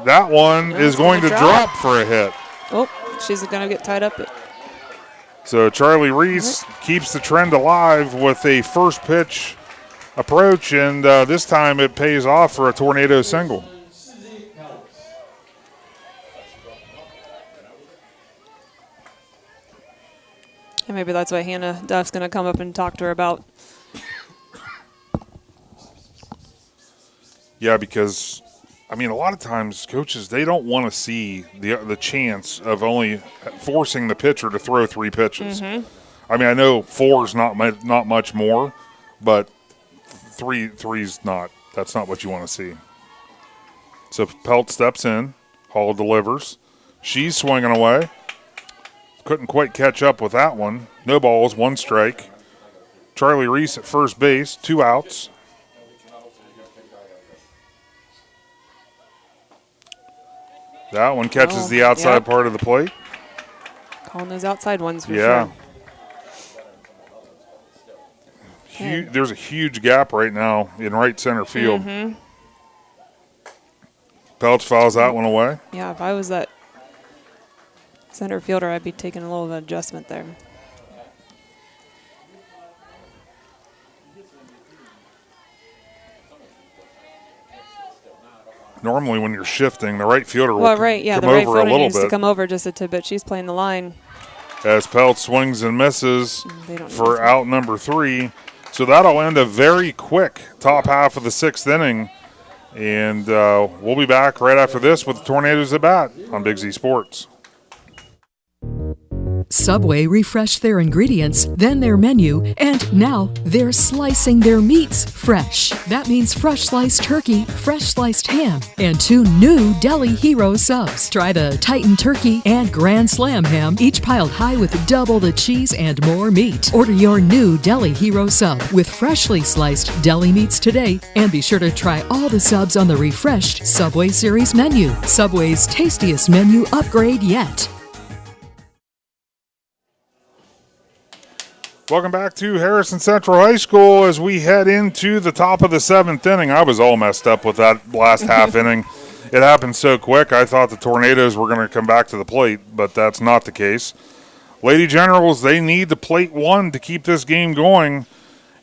[SPEAKER 2] that one is going to drop for a hit.
[SPEAKER 3] Oh, she's going to get tied up.
[SPEAKER 2] So Charlie Reese keeps the trend alive with a first pitch approach, and this time it pays off for a Tornado single.
[SPEAKER 3] And maybe that's what Hannah Duff's going to come up and talk to her about.
[SPEAKER 2] Yeah, because, I mean, a lot of times coaches, they don't want to see the chance of only forcing the pitcher to throw 3 pitches. I mean, I know 4 is not much more, but three's not. That's not what you want to see. So Pelt steps in. Hall delivers. She's swinging away. Couldn't quite catch up with that one. No balls, 1 strike. Charlie Reese at first base, 2 outs. That one catches the outside part of the plate.
[SPEAKER 3] Calling those outside ones for sure.
[SPEAKER 2] There's a huge gap right now in right center field. Pelch fouls that one away.
[SPEAKER 3] Yeah, if I was that center fielder, I'd be taking a little bit of adjustment there.
[SPEAKER 2] Normally when you're shifting, the right fielder will
[SPEAKER 3] the
[SPEAKER 2] come
[SPEAKER 3] right
[SPEAKER 2] over a
[SPEAKER 3] fielder
[SPEAKER 2] little
[SPEAKER 3] needs
[SPEAKER 2] bit.
[SPEAKER 3] to come over just a tidbit. She's playing the line.
[SPEAKER 2] As Pelt swings and misses for out number 3. So that'll end a very quick top half of the 6th inning. And we'll be back right after this with the Tornadoes at bat on Big Z Sports.
[SPEAKER 20] Subway refreshed their ingredients, then their menu, and now they're slicing their meats fresh. That means fresh sliced turkey, fresh sliced ham, and 2 new Deli Hero subs. Try the Titan Turkey and Grand Slam ham, each piled high with double the cheese and more meat. Order your new Deli Hero sub with freshly sliced deli meats today, and be sure to try all the subs on the refreshed Subway Series menu. Subway's tastiest menu upgrade yet.
[SPEAKER 2] Welcome back to Harrison Central High School as we head into the top of the 7th inning. I was all messed up with that last half inning. It happened so quick, I thought the Tornadoes were going to come back to the plate, but that's not the case. Lady Generals, they need the plate 1 to keep this game going,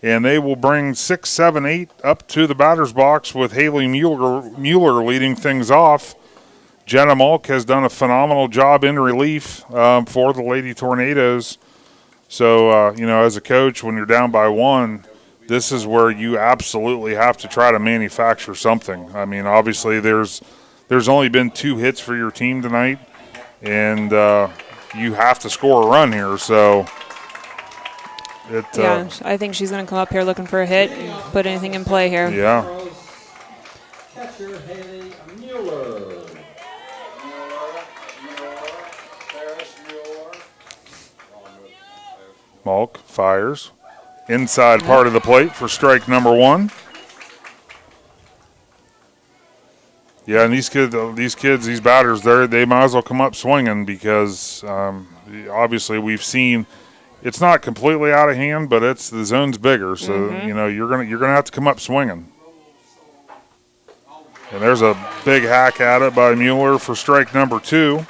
[SPEAKER 2] and they will bring 6, 7, 8 up to the batter's box with Haley Mueller leading things off. Jenna Malk has done a phenomenal job in relief for the Lady Tornadoes. So, as a coach, when you're down by 1, this is where you absolutely have to try to manufacture something. I mean, obviously there's only been 2 hits for your team tonight, and you have to score a run here. So,
[SPEAKER 3] I think she's going to come up here looking for a hit and put anything in play here.
[SPEAKER 2] Yeah.
[SPEAKER 16] Catcher Haley Mueller.
[SPEAKER 2] Malk fires. Inside part of the plate for strike number 1. Yeah, and these batters, they might as well come up swinging because obviously we've seen it's not completely out of hand, but the zone's bigger, so you're gonna have to come up swinging. And there's a big hack at it by Mueller for strike number 2.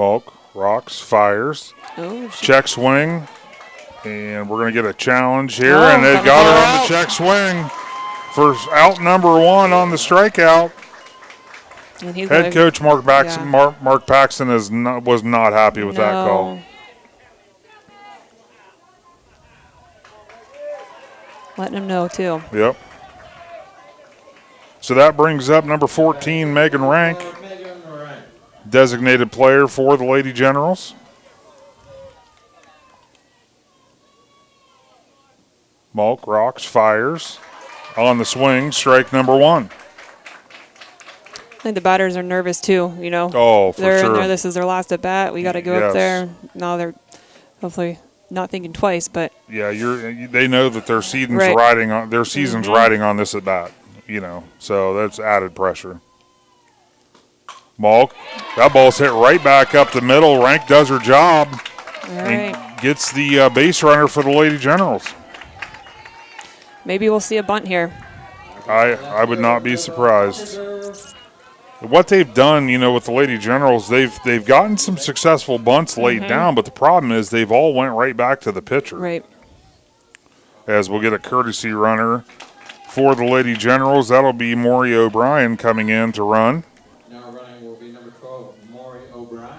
[SPEAKER 2] Malk rocks, fires,
[SPEAKER 3] Oh,
[SPEAKER 2] check swing, and we're going to get a challenge here, and they got her on the check swing for out number 1 on the strikeout.
[SPEAKER 3] And he's
[SPEAKER 2] Head coach Mark Paxton was not happy with that call.
[SPEAKER 3] Letting him know, too.
[SPEAKER 2] Yep. So that brings up number 14, Megan Rank, designated player for the Lady Generals. Malk rocks, fires. On the swing, strike number 1.
[SPEAKER 3] I think the batters are nervous, too, you know.
[SPEAKER 2] Oh, for
[SPEAKER 3] they're
[SPEAKER 2] sure.
[SPEAKER 3] in there. This is their last at bat. We got to go up there. Now they're hopefully not thinking twice, but
[SPEAKER 2] yeah, they know that their season's
[SPEAKER 3] Right.
[SPEAKER 2] riding on this at bat, you know. So that's added pressure. Malk, that ball's hit right back up the middle. Rank does her job and gets the base runner for the Lady Generals.
[SPEAKER 3] maybe we'll see a bunt here.
[SPEAKER 2] I would not be surprised. What they've done, you know, with the Lady Generals, they've gotten some successful bunts laid down, but the problem is they've all went right back to the pitcher.
[SPEAKER 3] Right.
[SPEAKER 2] As we'll get a courtesy runner for the Lady Generals. That'll be Maury O'Brien coming in to run.
[SPEAKER 16] Now running will be number 12, Maury O'Brien.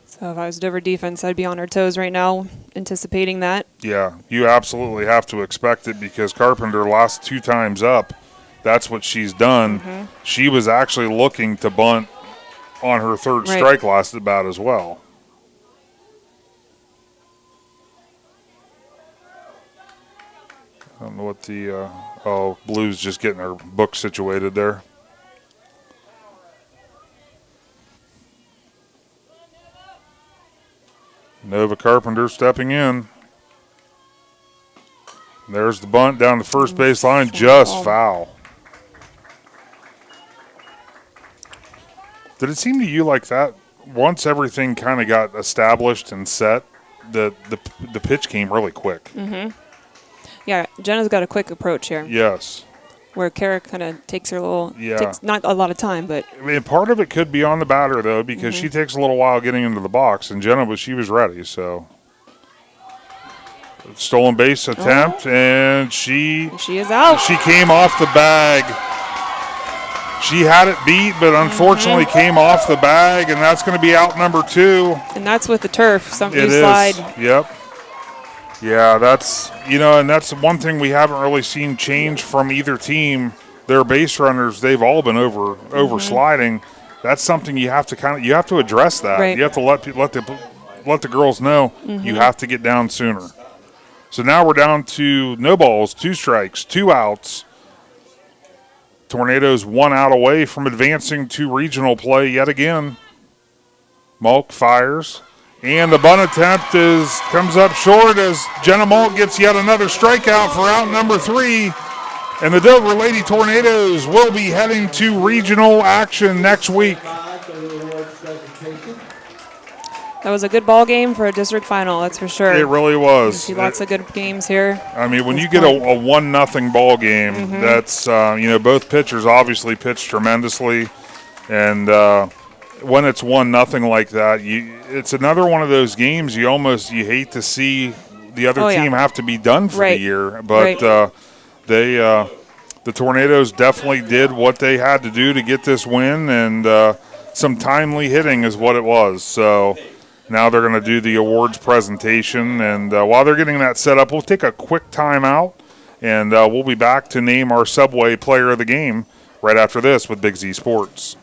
[SPEAKER 3] So if I was Dover defense, I'd be on our toes right now, anticipating that.
[SPEAKER 2] Yeah, you absolutely have to expect it because Carpenter last 2 times up, that's what she's done. She was actually looking to bunt on her 3rd strike last at bat as well. I don't know what the Blues just getting their book situated there. Nova Carpenter stepping in. There's the bunt down the first base line, just foul. Did it seem to you like that once everything kind of got established and set, the pitch came really quick?
[SPEAKER 3] Yeah, Jenna's got a quick approach here.
[SPEAKER 2] Yes.
[SPEAKER 3] Where Kara kind of takes her little,
[SPEAKER 2] Yeah.
[SPEAKER 3] takes not a lot of time, but
[SPEAKER 2] I mean, part of it could be on the batter, though, because she takes a little while getting into the box, and Jenna she was ready, so. Stolen base attempt, and she
[SPEAKER 3] is out.
[SPEAKER 2] She came off the bag. She had it beat, but unfortunately came off the bag, and that's going to be out number 2.
[SPEAKER 3] And that's with the turf. Something
[SPEAKER 2] It
[SPEAKER 3] you
[SPEAKER 2] is.
[SPEAKER 3] slide.
[SPEAKER 2] Yep. Yeah, that's, and that's one thing we haven't really seen change from either team. Their base runners, they've all been over sliding. That's something you have to address that.
[SPEAKER 3] Right.
[SPEAKER 2] You have to let the girls know you have to get down sooner. So now we're down to no balls, 2 strikes, 2 outs. Tornadoes 1 out away from advancing to regional play yet again. Malk fires. And the bunt attempt comes up short as Jenna Malk gets yet another strikeout for out number 3. And the Dover Lady Tornadoes will be heading to regional action next week.
[SPEAKER 3] That was a good ball game for a district final, that's for sure.
[SPEAKER 2] It really was.
[SPEAKER 3] You see lots of good games here.
[SPEAKER 2] I mean, when you get a 1-0 ball game, that's, both pitchers obviously pitched tremendously. And when it's 1-0 like that, it's another one of those games you hate to see the other team have to be done for the year. But the Tornadoes definitely did what they had to do to get this win, and some timely hitting is what it was. So now they're going to do the awards presentation, and while they're getting that set up, we'll take a quick timeout, and we'll be back to name our Subway Player of the Game right after this with Big Z Sports.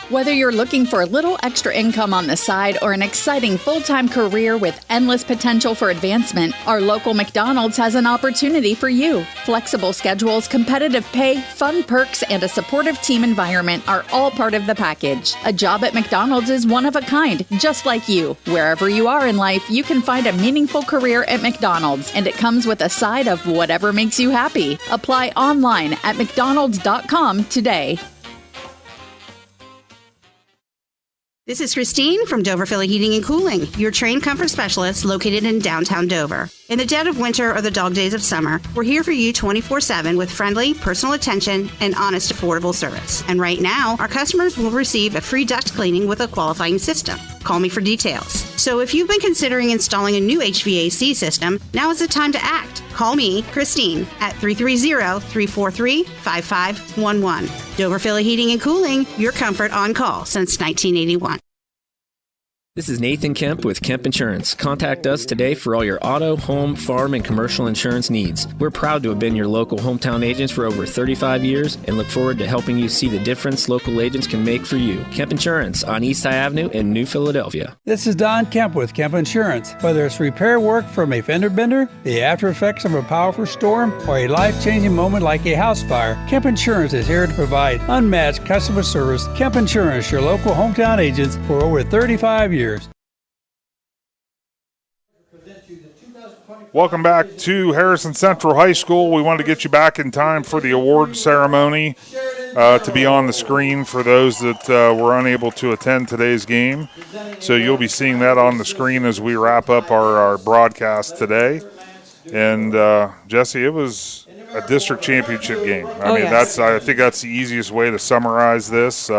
[SPEAKER 1] Whether you're looking for a little extra income on the side or an exciting full-time career with endless potential for advancement, our local McDonald's has an opportunity for you. Flexible schedules, competitive pay, fun perks, and a supportive team environment are all part of the package. A job at McDonald's is one of a kind, just like you. Wherever you are in life, you can find a meaningful career at McDonald's, and it comes with a side of whatever makes you happy. Apply online at mcdonalds.com today.
[SPEAKER 4] This is Christine from Dover Philly Heating and Cooling, your train comfort specialist located in downtown Dover. In the dead of winter or the dog days of summer, we're here for you 24/7 with friendly, personal attention and honest, affordable service. And right now, our customers will receive a free duct cleaning with a qualifying system. Call me for details. So if you've been considering installing a new HVAC system, now is the time to act. Call me, Christine, at 330-343-5511. Dover Philly Heating and Cooling, your comfort on call since 1981.
[SPEAKER 5] This is Nathan Kemp with Kemp Insurance. Contact us today for all your auto, home, farm, and commercial insurance needs. We're proud to have been your local hometown agents for over 35 years and look forward to helping you see the difference local agents can make for you. Kemp Insurance on East High Avenue in New Philadelphia.
[SPEAKER 6] This is Don Kemp with Kemp Insurance. Whether it's repair work from a fender bender, the after effects of a powerful storm, or a life-changing moment like a house fire, Kemp Insurance is here to provide unmatched customer service. Kemp Insurance, your local hometown agents for over 35 years.
[SPEAKER 2] Welcome back to Harrison Central High School. We wanted to get you back in time for the award ceremony to be on the screen for those that were unable to attend today's game. So you'll be seeing that on the screen as we wrap up our broadcast today. And Jesse, it was a district championship game. I think that's the easiest way to summarize this.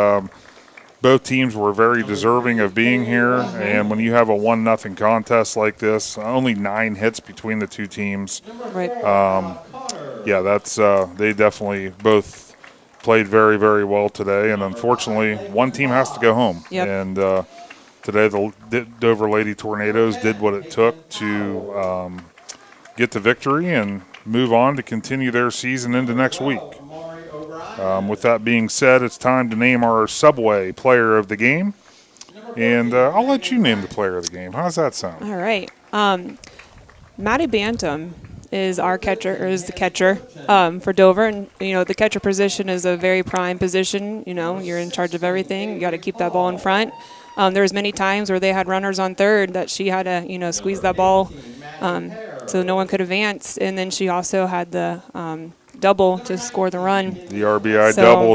[SPEAKER 2] Both teams were very deserving of being here, and when you have a 1-0 contest like this, only 9 hits between the two teams.
[SPEAKER 3] Right.
[SPEAKER 2] They definitely both played very, very well today, and unfortunately, one team has to go home.
[SPEAKER 3] Yep.
[SPEAKER 2] And today, the Dover Lady Tornadoes did what it took to get the victory and move on to continue their season into next week. With that being said, it's time to name our Subway player of the game. And I'll let you name the player of the game. How does that sound?
[SPEAKER 3] All right. Maddie Bantam is the catcher for Dover. And, the catcher position is a very prime position. You're in charge of everything. You got to keep that ball in front. There was many times where they had runners on third that she had to, squeeze that ball so no one could advance. And then she also had the double to score the run.
[SPEAKER 2] The RBI double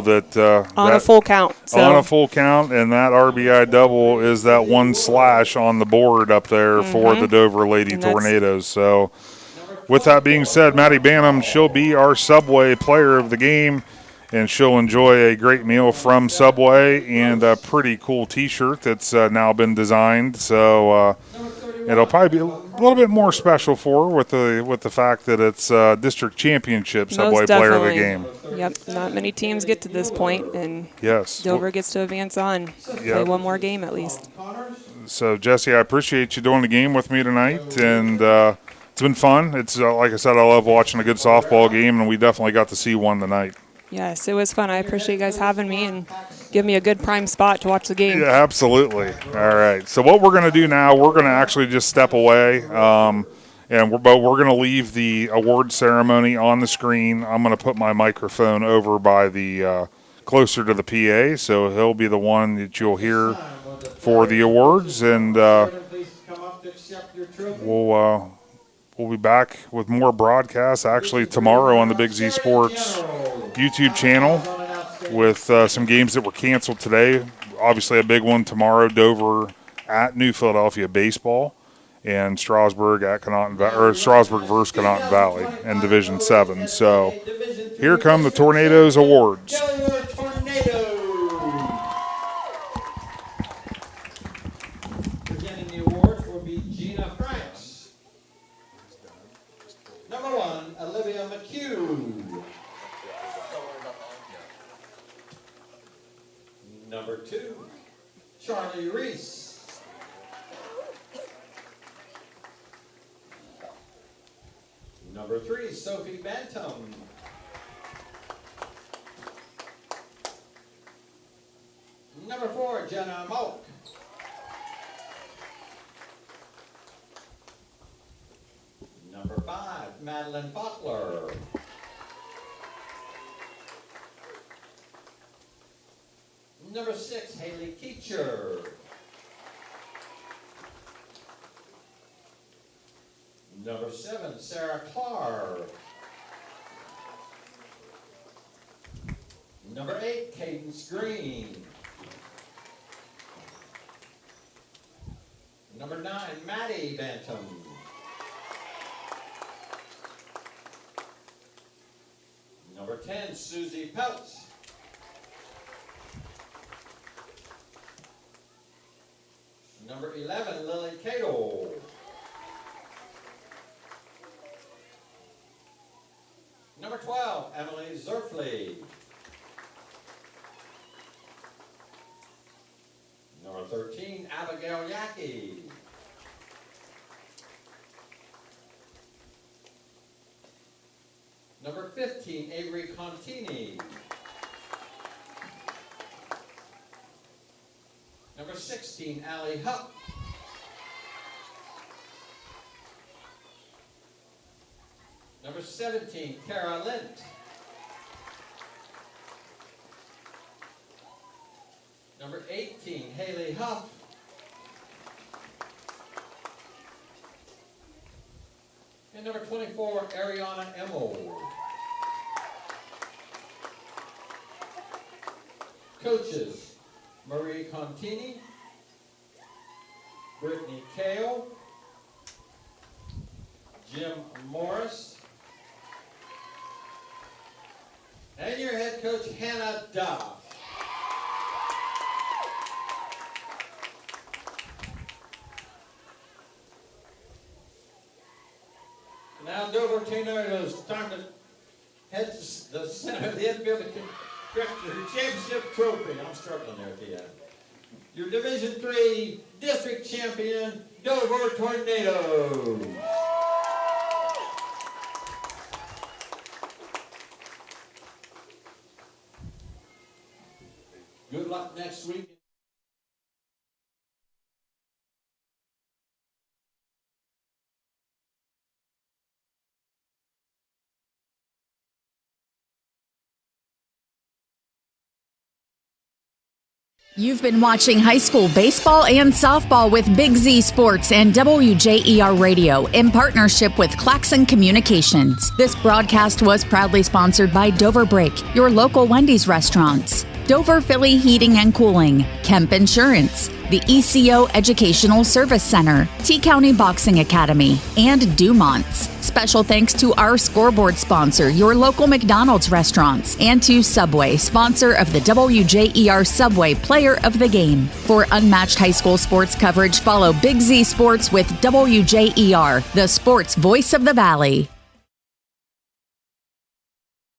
[SPEAKER 3] on a full count.
[SPEAKER 2] On a full count, and that RBI double is that one slash on the board up there for the Dover Lady Tornadoes. So with that being said, Maddie Bantam, she'll be our Subway player of the game, and she'll enjoy a great meal from Subway and a pretty cool T-shirt that's now been designed. So it'll probably be a little bit more special for her with the fact that it's district championship Subway player of the game.
[SPEAKER 3] Yep, not many teams get to this point, and
[SPEAKER 2] yes,
[SPEAKER 3] Dover gets to advance on, play one more game at least.
[SPEAKER 2] So Jesse, I appreciate you doing the game with me tonight, and it's been fun. It's like I said, I love watching a good softball game, and we definitely got to see one tonight.
[SPEAKER 3] Yes, it was fun. I appreciate you guys having me and give me a good prime spot to watch the game.
[SPEAKER 2] Yeah, absolutely. All right. So what we're going to do now, we're going to actually just step away, and we're going to leave the award ceremony on the screen. I'm going to put my microphone over by the closer to the PA, so he'll be the one that you'll hear for the awards, and we'll be back with more broadcasts actually tomorrow on the Big Z Sports YouTube channel with some games that were canceled today. Obviously a big one tomorrow, Dover at New Philadelphia baseball, and Strasburg at Strasburg versus Connaughton Valley in Division 7. So here come the Tornadoes awards.
[SPEAKER 16] Presenting the awards will be Gina Franks. Number 1, Olivia McHugh. Number 2, Charlie Reese. Number 3, Sophie Bantam. Number 4, Jenna Moak. Number 5, Madeline Butler. Number 6, Haley Keecher. Number 7, Sarah Clark. Number 8, Cadence Green. Number 9, Maddie Bantam. Number 10, Susie Peltz. Number 11, Lily Cato. Number 12, Emily Zerfley. Number 13, Abigail Yackey. Number 15, Avery Contini. Number 16, Allie Hupp. Number 17, Kara Lint. Number 18, Haley Huff. And number 24, Ariana Emmel. Coaches, Marie Contini, Brittany Kale, Jim Morris, and your head coach, Hannah Duff. Now, Dover Tornadoes, time to head to the center of the infield to correct your championship trophy. I'm struggling there at the end. Your Division III district champion, Dover Tornadoes. Good luck next week.
[SPEAKER 1] You've been watching high school baseball and softball with Big Z Sports and WJER Radio in partnership with Claxon Communications. This broadcast was proudly sponsored by Dover Break, your local Wendy's restaurants, Dover Philly Heating and Cooling, Kemp Insurance, the ECO Educational Service Center, T-County Boxing Academy, and Dumont's. Special thanks to our scoreboard sponsor, your local McDonald's restaurants, and to Subway, sponsor of the WJER Subway Player of the Game. For unmatched high school sports coverage, follow Big Z Sports with WJER, the sports voice of the Valley.